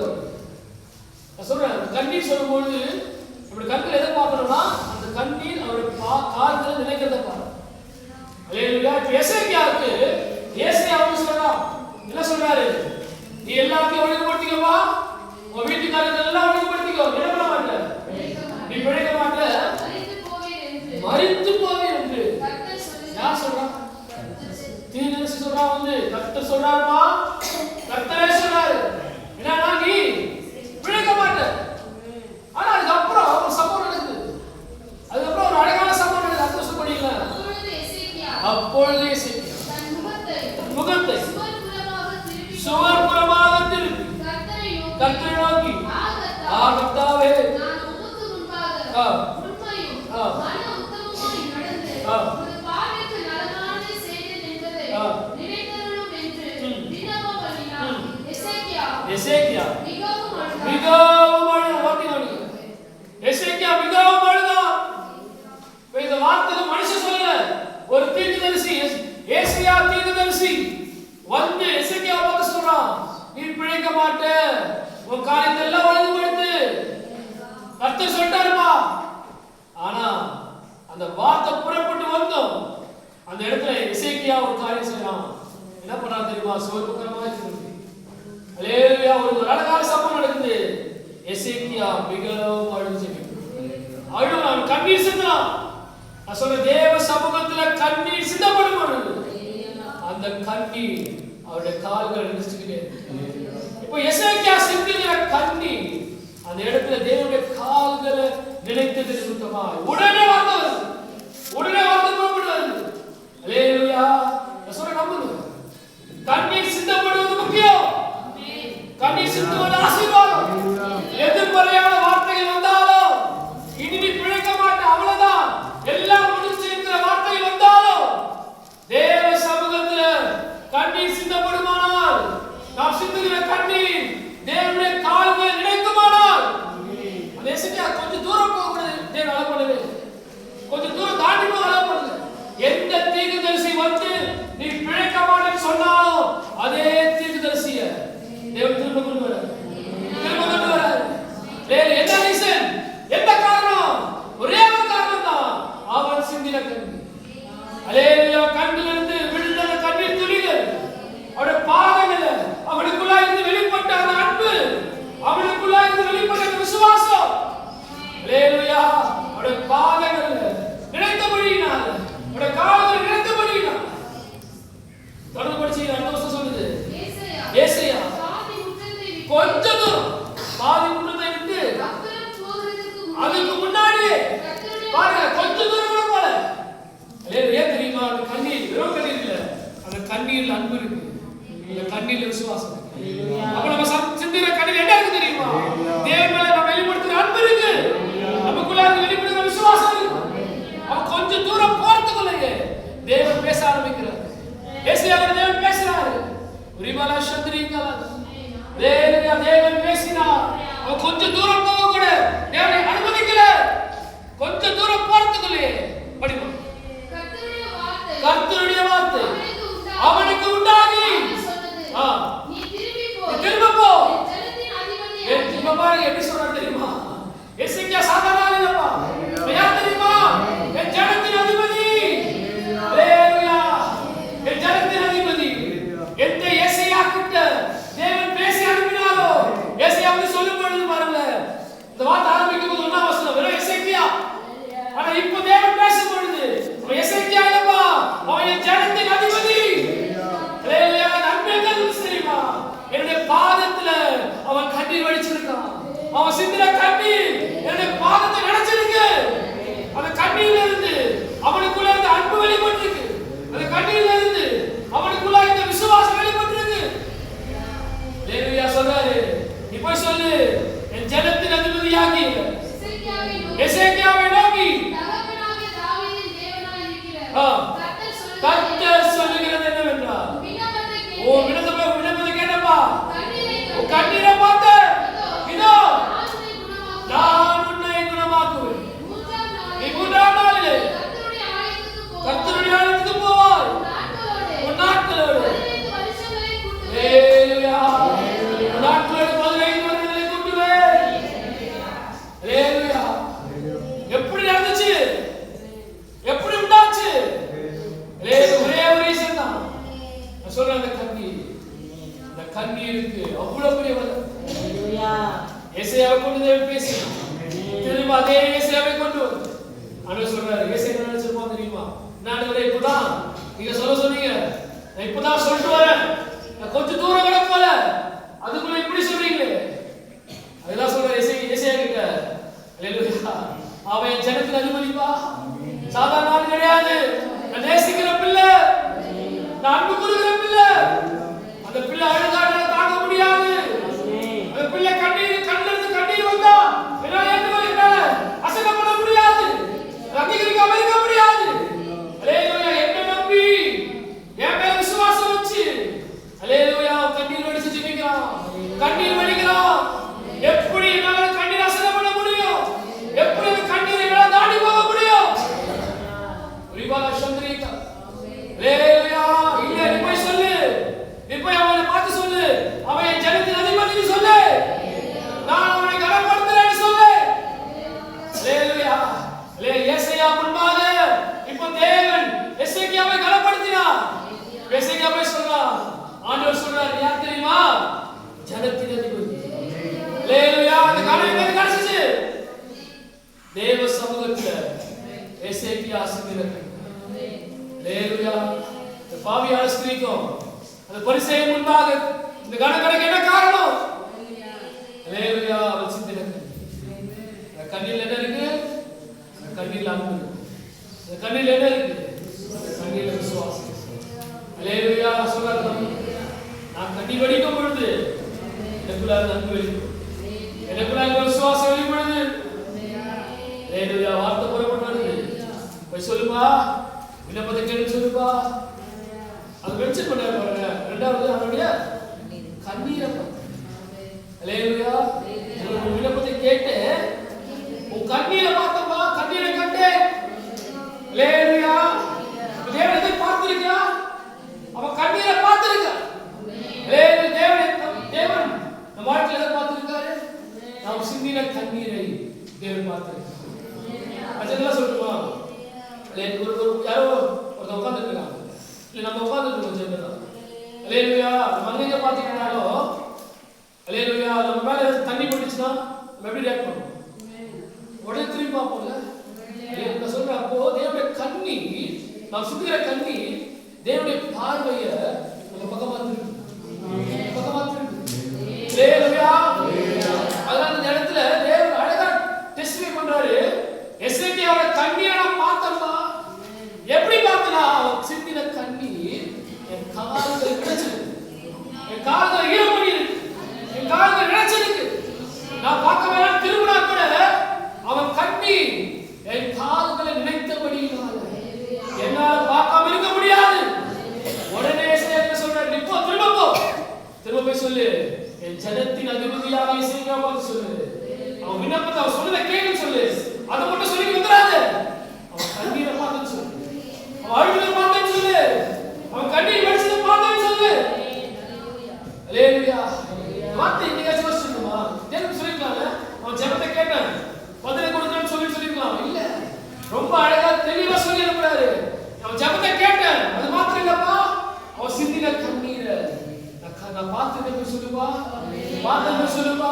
நான் சொல்றேன். கண்ணீர் சொல்லும்போது இப்படி கண்கள் எதை பார்க்கணும்னா அந்த கண்ணீர் அவருடைய கால்களை நினைக்கிறத பாருங்க. அல்லேலூயா. எசேக்கியாவுக்கு ஏசாயா வந்து சொல்றான். என்ன சொல்றாரு? நீ எல்லாத்தையும் ஒழுங்குபடுத்திக்கப்பா. உன் வீட்டு காரியத்தை எல்லாம் ஒழுங்குபடுத்திக்கோ. என்ன பண்ண மாட்டேன்? நீ பிழைக்க மாட்டேன். மரித்து போவேன் என்று யார் சொல்றா? தீர்க்கதரிசி சொல்றா. வந்து கர்த்தர் சொல்றாருமா. கர்த்தரே சொல்றாரு. என்னன்னா நீ பிழைக்க மாட்ட. ஆனா அதுக்கப்புறம் ஒரு சம்பவம் நடக்குது. அதுக்கப்புறம் ஒரு அழகான சம்பவம் நடக்குது. அர்த்தம் சொல்றீங்களா? அப்பொழுது எசேக்கியா தன் முகத்தை சுவர்புறமாக திருப்பி கர்த்தரை நோக்கி கர்த்தாவே நான் உமக்கு முன்பாக உண்மையும் மன உத்தமமாய் நடந்து உமது பார்வைக்கு நலமானதை செய்தேன் என்பதை நினைத்தருளும் என்று விண்ணப்பம் பண்ணினான். எசேக்கியா மிகவும் அழுதான். எசேக்கியா மிகவும் அழுதான். இந்த வார்த்தை மனுஷன் சொல்லல. ஒரு தீர்க்கதரிசி ஏசாயா தீர்க்கதரிசி வந்து எசேக்கியா பார்த்து சொல்றான். நீ பிழைக்க மாட்ட. உன் காரியத்தை எல்லாம் ஒழுங்குபடுத்து. கர்த்தர் சொல்லிட்டாருமா. ஆனா அந்த வார்த்தை புறப்பட்டு வந்தோம். அந்த இடத்துல எசேக்கியா ஒரு காரியம் செய்யறான். என்ன பண்றான் தெரியுமா? சோர்வுகரமா இருக்கு. அல்லேலூயா. ஒரு அழகான சம்பவம் நடக்குது. எசேக்கியா மிகவும் அழுது அழுவான். கண்ணீர் சிந்தலாம். நான் சொல்ற தேவ சமூகத்துல கண்ணீர் சிந்தப்படும் பொழுது அந்த கண்ணீர் அவருடைய கால்கள் நினைச்சுக்கிட்டே. இப்போ எசேக்கியா சிந்திக்கிற கண்ணீர் அந்த இடத்துல தேவனுடைய கால்களை நினைத்தது நிமித்தமாய் உடனே வந்தது. உடனே வந்து புறப்படுவது. அல்லேலூயா. நான் சொல்ற நம்புங்க. கண்ணீர் சிந்தப்படுவது முக்கியம். கண்ணீர் சிந்துவது ஆசீர்வாதம். எதிர்மறையான வார்த்தைகள் வந்தாலும் இனி நீ பிழைக்க மாட்ட அவ்வளவுதான் எல்லாம் முடிஞ்சு என்கிற வார்த்தைகள் வந்தாலும் தேவ சமூகத்துல கண்ணீர் சிந்தப்படுமானால் நாம் சிந்துகிற கண்ணீர் தேவனுடைய கால்கள் நினைக்குமானால் அந்த எசேக்கியா கொஞ்சம் தூரம் போக கூடாது. தேவன் அழப்படுது. கொஞ்சம் தூரம் தாண்டி போக அழப்படுது. எந்த தீர்க்கதரிசி வந்து நீ பிழைக்க மாட்டேன்னு சொன்னாலும் அதே தீர்க்கதரிசிய தேவன் திரும்ப கொண்டு வராரு. என்ன ரீசன்? என்ன காரணம்? ஒரே ஒரு காரணம் தான். அவன் சிந்தின கண்ணீர். அல்லேலூயா. கண்ணிலிருந்து விழுந்த கண்ணீர் துளிகள் அவருடைய பாதங்கள்ல அவனுக்குள்ளா இருந்து வெளிப்பட்ட அந்த அன்பு, அவனுக்குள்ளா இருந்து வெளிப்பட்ட அந்த விசுவாசம். அல்லேலூயா. அவருடைய பாதங்கள்ல நினைத்தபடியினால் அவருடைய கால்கள் நினைத்தபடியினால் தொடர்பு படிச்சு அடுத்த வருஷம் சொல்லுது. ஏசாயா கொஞ்சம் தூரம் பாதி முற்றத்தை விட்டு அதுக்கு முன்னாடி பாருங்க கொஞ்சம் தூரம் கூட போல. ஏன் கண்ணீர்ல அன்பு இருக்கு, இந்த கண்ணீர்ல விசுவாசம் இருக்கு. அப்ப நம்ம சிந்திக்கிற கண்ணீர் என்ன இருக்கு தெரியுமா? தேவன் மேல நம்ம வெளிப்படுத்துற அன்பு இருக்கு, நமக்குள்ள வெளிப்படுத்துற விசுவாசம் இருக்கு. அவன் கொஞ்சம் தூரம் போறதுக்குள்ளேயே தேவன் பேச ஆரம்பிக்கிறார். ஏசாயாவோட தேவன் பேசுறாரு. உரிமலா சந்திரிகா தேவன் பேசினார். அவன் கொஞ்சம் தூரம் போக கூட தேவனை அனுமதிக்கல. கொஞ்சம் தூரம் போறதுக்குள்ளே படிப்போம். கர்த்தருடைய வார்த்தை அவனுக்கு உண்டாகி நீ திரும்பி போ. இப்ப பாருங்க எப்படி சொல்றாரு தெரியுமா? எசேக்கியா சாதாரண ஆள் இல்லப்பா. யார் தெரியுமா? என் ஜனத்தின் அதிபதி. ஹalleluya. என் ஜனத்தின் அதிபதி. எந்த ஏசாயா கிட்ட தேவன் பேசி அனுப்பினாரோ, ஏசாயா வந்து சொல்லும் பொழுது பாருங்க, இந்த வார்த்தை ஆரம்பிக்கும் போது ஒண்ணாம் வசனம் வெறும் எசேக்கியா. ஆனா இப்போ தேவன் பேசும் பொழுது அவன் எசேக்கியா இல்லப்பா, அவன் என் ஜனத்தின் அதிபதி. ஹalleluya. நன்மை தெரியுமா? என்னுடைய பாதத்துல அவன் கண்ணீர் வடிச்சிருக்கான். அவன் சிந்தின கண்ணீர் என்னுடைய பாதத்தை நினைச்சிருக்கு. அந்த கண்ணீர்ல இருந்து அவனுக்குள்ள இருந்த அன்பு வெளிப்பட்டிருக்கு. அந்த கண்ணீர்ல இருந்து அவனுக்குள்ள இருந்த விசுவாசம் வெளிப்பட்டிருக்கு. ஹalleluya சொல்றாரு. இப்போ சொல்லு, என் ஜனத்தின் அதிபதியாகிய எசேக்கியாவை நோக்கி கர்த்தர் சொல்லுகிறது என்னவென்றால், ஓ விண்ணப்பத்தை கேட்டப்பா, உன் கண்ணீரை பார்த்து இதோ நான் உன்னை குணமாக்குவேன். நீ 3ஆம் நாளிலே கர்த்தருடைய ஆலயத்துக்கு போவாய். உன் நாட்களோடு ஹalleluya, உன் நாட்களோடு 15 வருடங்களை கூட்டுவேன். ஹalleluya. எப்படி நடந்துச்சு? எப்படி உண்டாச்சு? ஒரே ஒரு ரீசன் தான். நான் சொல்றேன், அந்த கண்ணீருக்கு அவ்வளவு பெரிய வல்லமை. ஹalleluya. ஏசாயாவை கொண்டு தேவன் பேசினார். திரும்ப அதே ஏசாயாவை கொண்டு ஆண்டவர் சொல்றாரு. ஏசாயா என்ன நினைச்சிருப்பான் தெரியுமா? நான் இப்பதான் நீங்க சொன்னீங்க, நான் இப்பதான் சொல்லிட்டு வரேன், நான் கொஞ்சம் தூரம் கூட போல, அதுக்குள்ள இப்படி சொல்றீங்களே. அதெல்லாம் சொல்றாரு ஏசாயா கிட்ட. ஹalleluya. அவன் என் ஜனத்தின் அதிபதிப்பா, சாதாரண ஆள் கிடையாது. நான் நேசிக்கிற பிள்ளை, நான் அன்பு கூறுகிற பிள்ளை. அந்த பிள்ளை அழுதாட தாங்க முடியாது. அந்த பிள்ளை கண்ணிலிருந்து கண்ணீர் வந்தா என்னால அசைக்கப்பட முடியாது, அங்கீகரிக்காம இருக்க முடியாது. ஹalleluya. என்ன நம்பி என் மேல விசுவாசம் வச்சு ஹalleluya கண்ணீர் வடிச்சு ஜெபிக்கிறான், கண்ணீர் வடிக்கிறான். எப்படி என்னால கண்ணீர் அசைக்கப்பட முடியும்? எப்படி அந்த கண்ணீரை என்னால தாண்டி போக முடியும்? உரிமலா சந்திரிகா ஹalleluya. இல்ல நீ போய் சொல்லு, நீ போய் அவனை பார்த்து சொல்லு, அவன் என் ஜனத்தின் அதிபதின்னு சொல்லு, நான் அவனை கனப்படுத்துறேன்னு சொல்லு. ஹalleluya. ஏசாயா முன்பாக இப்போ தேவன் எசேக்கியாவை கனப்படுத்தினார். எசேக்கியாவை சொல்றார், ஆண்டவர் சொல்றார், யார் தெரியுமா? ஜனத்தின் அதிபதி. ஹalleluya. அந்த கனவு எங்க கிடைச்சிச்சு? தேவ சமூகத்துல எசேக்கியா சிந்தினார். ஹalleluya. இந்த பாவியான ஸ்திரீக்கும் அந்த பரிசேயன் முன்பாக இந்த கணக்கு என்ன காரணம்? ஹalleluya. அவள் சிந்தினார். கண்ணில் என்ன இருக்கு? கண்ணில் அன்பு இருக்கு. கண்ணில் என்ன இருக்கு? கண்ணில் விசுவாசம். ஹalleluya. சொல்றாரு, நான் கண்ணீர் வடிக்கும் பொழுது எனக்குள்ள அன்பு வெளிப்படும், எனக்குள்ள விசுவாசம் வெளிப்படுது. ஹalleluya. வார்த்தை புறப்பட்டு போய் சொல்லுப்பா, விண்ணப்பத்தை கேட்டு சொல்லுப்பா. அது மென்ஷன் பண்ணாரு பாருங்க. இரண்டாவது அவருடைய கண்ணீரை பார்த்து. ஹalleluya. உன் விண்ணப்பத்தை கேட்டு உன் கண்ணீரை பார்த்தப்பா, கண்ணீரை கண்டு. ஹalleluya. தேவன் எதை பார்த்திருக்கா? அவன் கண்ணீரை பார்த்திருக்கா. தேவன் நம்ம வாழ்க்கையில எதை பார்த்திருக்காரு? நாம் சிந்தின கண்ணீரை தேவன் பார்த்திருக்கார். அதெல்லாம் சொல்லுமா? யாரோ ஒருத்தர் உட்காந்துருக்காங்க, இல்லை நம்ம உட்காந்துருக்கோம் ஜெனரல். ஹalleluya. நம்ம எங்க பார்த்தீங்கன்னாலும் ஹalleluya, நம்ம மேல தண்ணி போட்டுச்சுன்னா நம்ம எப்படி ரியாக்ட் பண்ணுவோம்? உடனே திரும்பி பார்ப்போம்ல. நான் சொல்றேன், அப்போ தேவனுடைய கண்ணீர், நாம் சுத்துகிற கண்ணீர் தேவனுடைய பார்வையை நம்ம பக்கமா திருப்பி ஹalleluya. அதனால இந்த இடத்துல தேவன் அழகா டெஸ்டிஃபை பண்றாரு. எசேக்கியாவோட கண்ணீரை நான் பார்த்தேன்னா எப்படி பார்த்தனா? சிந்தின கண்ணீர் என் கால்களை இருந்தாரு. அவன் ஜெபத்தை கேட்டேன். அது மாத்திரம் இல்லப்பா, அவன் சிந்தின கண்ணீரை நான் பார்த்துட்டு சொல்லுவா, பார்த்து சொல்லுவா.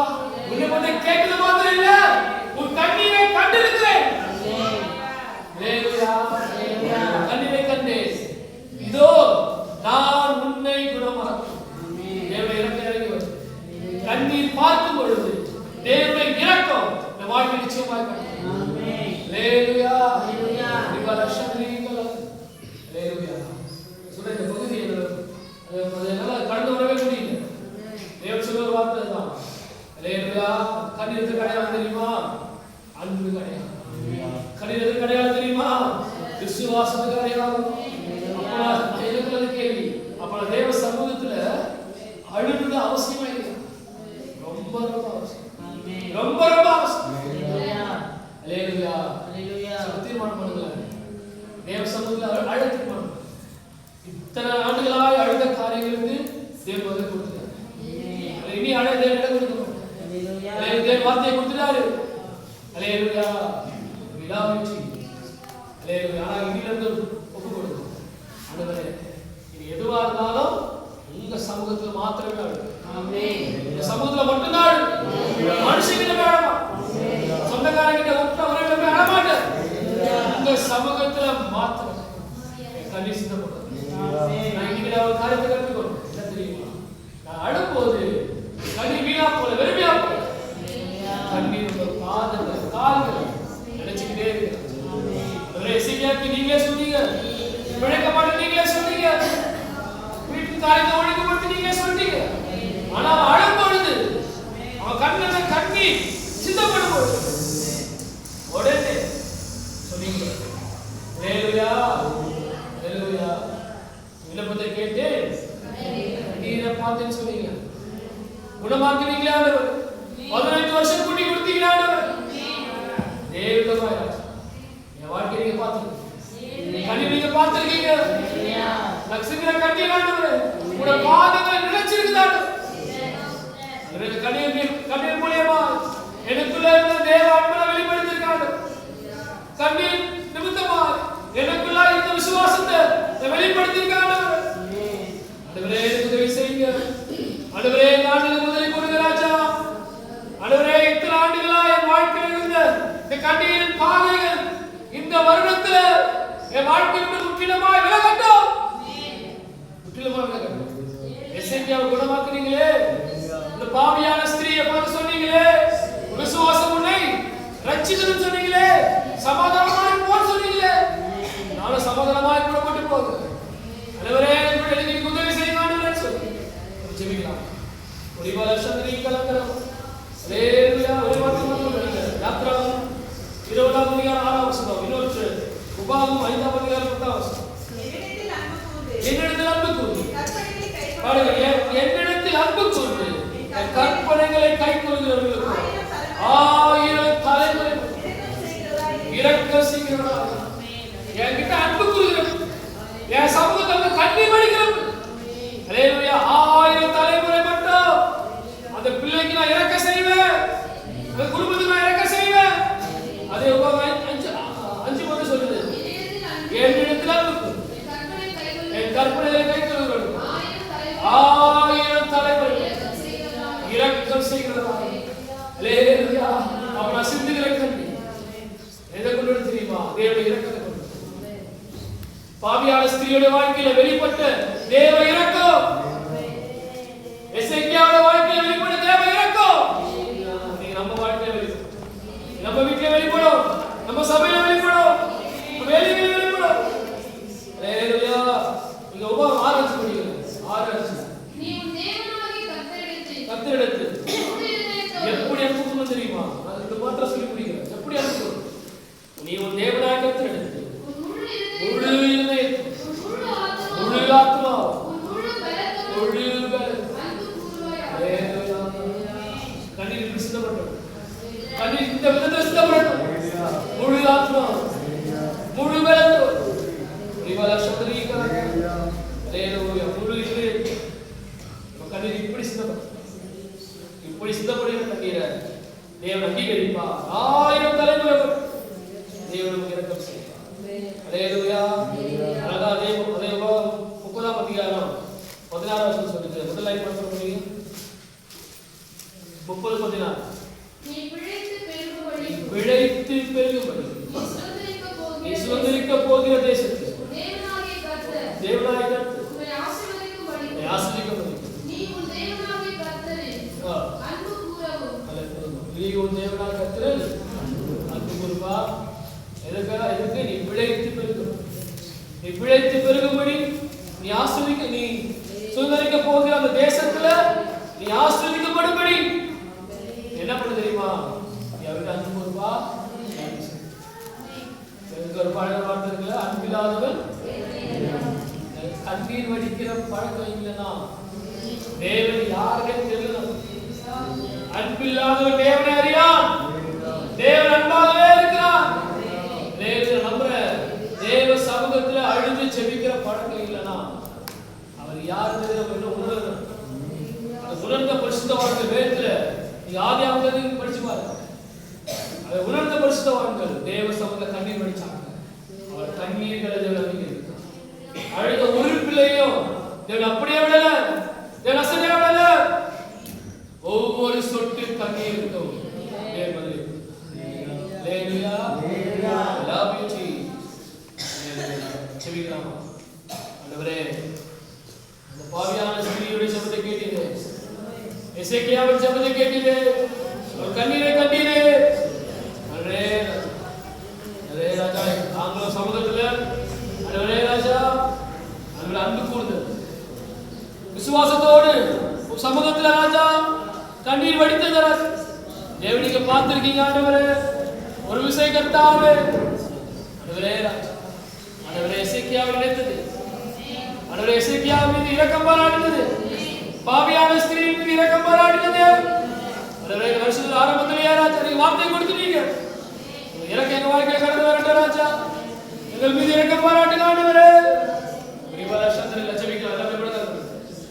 உன்னை வந்து கேட்கறது மாத்திரம் இல்ல, உன் கண்ணீரை கண்டிருக்கிறேன். கண்ணீரை கண்டேன். இதோ நான் உன்னை குணமாக்கும். தேவனுடைய இரக்கம் இறங்கி வரும். கண்ணீர் பார்க்கும் பொழுது தேவனுடைய இரக்கம் இந்த வாழ்க்கை நிச்சயமாக கிடைக்கும். ஆமென். ஹalleluya. ஹalleluya. ஹalleluya. சொல்ற இந்த பகுதி அதனால கடந்து வரவே முடியல. தேவன் சொல்ற ஒரு வார்த்தை தான். ஹalleluya. கண்ணீருக்கு அடையாளம் தெரியுமா? அன்பு அடையாளம். கண்ணீருக்கு அடையாளம் தெரியுமா? விசுவாசத்துக்கு அடையாளம். அப்ப எனக்குள்ள கேள்வி, அப்ப தேவ சமூகத்துல அழுது அவசியமா இல்லை? ரொம்ப ரொம்ப அவசியம். ஆமென். ரொம்ப ரொம்ப அவசியம். ஹalleluya. ஹalleluya. ஹalleluya. சத்தியமான பண்ணுங்க. தேவ சமூகத்துல அழுது இத்தனை ஆண்டுகளாய் அழுத காரியங்களுக்கு தேவன் பதில் கொடுத்தார். இனி அழுத இடம் கொடுக்கணும். ஹalleluya. தேவன் வார்த்தையை கொடுத்தாரு. ஹalleluya. விடாமுயற்சி. ஹalleluya. ஆனா இதிலிருந்து ஒப்பு கொடுக்கணும். ஆண்டவரே, இது எதுவா இருந்தாலும் உங்க சமூகத்துல மாத்திரமே அழுது. ஆமென். இந்த சமூகத்துல மட்டும்தான் அழுது. மனுஷங்கிட்ட வேணாமா, சொந்தக்காரங்கிட்ட விட்டு அவரை போய் அழமாட்டார். உங்க சமூகத்துல மாத்திரம் கண்ணீர் சிந்தப்படும். நான் இன்னைக்கு ஒரு காரியத்தை கற்றுக்கணும். என்ன தெரியுமா? நான் அழும்போது கண்ணீர் வீணா போல வெறுமையா போல, கண்ணீர் உங்க பாதங்கள் கால்கள் நினைச்சுக்கிட்டே இருக்கு. எசேக்கியாவுக்கு நீங்களே சொன்னீங்க, பிழைக்க மாட்டேன் நீங்களே சொன்னீங்க, வீட்டு காரியத்தை ஒழுங்குபடுத்தி நீங்களே சொன்னீங்க. ஆனா அவன் அழும்பொழுது அவன் கண்ணில கண்ணீர் சிந்தப்படும் பொழுது உடனே சொன்னீங்க, ஹalleluya. ஹalleluya. விண்ணப்பத்தை கேட்டு நீரை பார்த்தேன்னு சொன்னீங்க. குணமாக்குவீங்களா ஆண்டவர்? 15 வருஷம் கூட்டி கொடுத்தீங்களா ஆண்டவர்? தேவதமாய் என் வாழ்க்கையை நீங்க பார்த்துருக்கீங்க. கண்ணீர் நீங்க பார்த்திருக்கீங்க. லட்சுமியை கண்ணீர் ஆண்டவர் உங்களோட பாதங்களை நினைச்சிருக்குதா? கண்ணீர் மூலியமா எனக்குள்ள இருந்த தேவ அன்பை வெளிப்படுத்திருக்காங்க. கண்ணீர் நிமித்தமா எனக்குள்ள இந்த விசுவாசத்தை வெளிப்படுத்திருக்காங்க. ஆண்டவரே உதவி செய்யுங்க. ஆண்டவரே நாட்டுக்கு உதவி கொடுங்க ராஜா. ஆண்டவரே இத்தனை ஆண்டுகளா என் வாழ்க்கையில் இருந்த இந்த கண்ணீரின் பாதைகள் இந்த வருடத்துல என் வாழ்க்கையோட முற்றிலுமாய் விலகட்டும். முற்றிலுமாய் விலகட்டும். எசேக்கியாவை குணமாக்குனீங்களே, இந்த பாவியான ஸ்திரீயை பார்த்து சொன்னீங்களே, விசுவாசம் உன்னை ரட்சிக்கணும்னு சொன்னீங்களே, சமாதானமாய் போன்னு சொன்னீங்களே, நானும் சமாதானமாய் புறப்பட்டு போகிறேன். ஆண்டவரே எனக்கு உதவி செய்யுங்க சொல்லி ஜெபிக்கலாம். ஒரு வருஷம் நீ கலக்கிறோம். ஹalleluya. ஒரு வார்த்தை மட்டும் படிங்க. யாத்ரா 20ஆம் அதிகாரம் 6ஆம் வசனம். இன்னொரு உபாகமம் 5ஆம் அதிகாரம் 10ஆம் வசனம். என்னிடத்தில் அன்பு கூர்ந்து பாருங்க, என்னிடத்தில் அன்பு கூர்ந்து கற்பனைகளை கைக்கொள்கிறவர்களுக்கு 1000 தலைமுறை இரக்கம் செய்கிறவர்களாக என்கிட்ட அன்பு கூறுகிறவர்கள், என் சமூகத்தை கண்ணீர் வடிக்கிறவர்கள், ஹalleluya, 1000 தலைமுறை மட்டும் அந்த பிள்ளைக்கு நான் இரக்கம் செய்வேன், அந்த குடும்பத்துக்கு நான் இரக்கம் செய்வேன். அதே அஞ்சு மட்டும் சொல்லுது, என்னிடத்தில் அன்பு என் கற்பனைகளை கைக்கொள்கிறவர்கள் 1000 தலைமுறை இரக்கம் செய்கிறவர்களாக. ஹalleluya. அப்ப நான் சிந்துகிற கண்ணீர் எதை கொண்டு தெரியுமா? தேவனுடைய இரக்கத்தை கொண்டு. பாவியான ஸ்திரீயோட வாழ்க்கையில வெளிப்பட்ட தேவ இரக்கம், எசேக்கியாவோட வாழ்க்கையில வெளிப்பட்ட தேவ இரக்கம் நீங்க நம்ம வாழ்க்கையில வெளிப்படும், நம்ம வீட்டுல வெளிப்படும், நம்ம சபையில வெளிப்படும், நம்ம வேலையில வெளிப்படும். ஹalleluya. நீங்க உபவாசம் ஆரம்பிச்சு முடியுங்க. ஆரம்பிச்சு நீ உன் தேவனாகிய கர்த்தரிடத்தில் எப்படி அனுப்பணும் தெரியுமா? அது மாத்திரம் சொல்லி முடிக்கிறேன். எப்படி அனுப்பணும்? நீ உன் தேவனாகிய கர்த்தரிடத்தில் முழு இதயத்தோடும், முழு ஆத்துமாவோடும், முழு கண்ணீர் சித்தப்பட்டோம், கண்ணீர் இந்த விதத்தில் சித்தப்பட்டோம், முழு ஆத்மா சுதந்தரிக்க போகிற தேசத்தில் தேவனாகிய கர்த்தர் தேவனாகிய கர்த்தர் உம்மை ஆசீர்வதிக்கும்படி உம்மை ஆசீர்வதிக்கும்படி நீ உன் தேவனாகிய கர்த்தரில் அன்பு கூறவும். நீ உன் தேவனாகிய கர்த்தரில் அன்பு கூறுவா. எதுக்கு நீ பிழைத்து பெருகும். நீ பிழைத்து பெருகும்படி நீ ஆசீர்வதிக்க, நீ சுதந்தரிக்க போகிற அந்த தேசத்துல நீ ஆசீர்வதிக்கப்படும்படி என்ன பண்ண தெரியுமா? நீ அவருக்கு அன்பு கூறுவா. ஒரு பழைய வார்த்தை இருக்குல்ல, அன்பில்லாதவன் கண்ணீர் வடிக்கிற பழக்கம் இல்லைன்னா தேவன் யாருக்கே தெரியல. அன்பில்லாதவன் தேவனை அறியான். தேவன் அன்பாகவே இருக்கிறான். தேவன் நம்புற தேவ சமூகத்துல அழுது செபிக்கிற பழக்கம் இல்லைன்னா அவர் யாருன்னு நம்ம என்ன உணரணும். அதை உணர்ந்த பரிசுத்தவான்கள் வேதத்துல நீ ஆதியாகமத்தில் படிச்சு பாருங்க. அதை உணர்ந்த பரிசுத்தவான்கள் தேவ சமூகத்துல கண்ணீர் வடிச்சாங்க. அவர் கண்ணீர்களை தேவன் அறிந்திருக்கிறார். அழுத ஒரு பிள்ளையும் தேவன் அப்படியே விடல, தேவன் அசையா விடல. ஒவ்வொரு சொட்டு கண்ணீருக்கும் தேவன் பதில். ஹalleluya, love you Jesus. செபிக்கலாம். ஆண்டவரே, அந்த பாவியான ஸ்திரீயுடைய ஜெபத்தை கேட்டீரே, எசேக்கியாவின் ஜெபத்தை கேட்டீரே, அவர் கண்ணீரை கண்டீரே. அரே அரே ராஜா, நாங்கள் சமூகத்துல அரே ராஜா அவர்கள் அன்பு கூர்ந்தது விசுவாசத்தோடு சமூகத்துல ராஜா கண்ணீர் வடித்தது. தேவனிக்கு பார்த்திருக்கீங்க ஆண்டவரே. ஒரு விசை கர்த்தாவே ஆண்டவரே ராஜா, ஆண்டவரே எசேக்கியாவை நினைத்தது, ஆண்டவரே எசேக்கியாவின் மீது இரக்கம் பாராட்டினது, பாவியான ஸ்திரீயின் மீது இரக்கம் பாராட்டினது. ஆண்டவரே வருஷத்துல ஆரம்பத்திலேயே ராஜா நீங்க வார்த்தை கொடுத்துட்டீங்க, இறக்க எங்க வாழ்க்கையை கடந்து வரட்டும் ராஜா, எங்கள் மீது இரக்கம் பாராட்டுங்க ஆண்டவரே.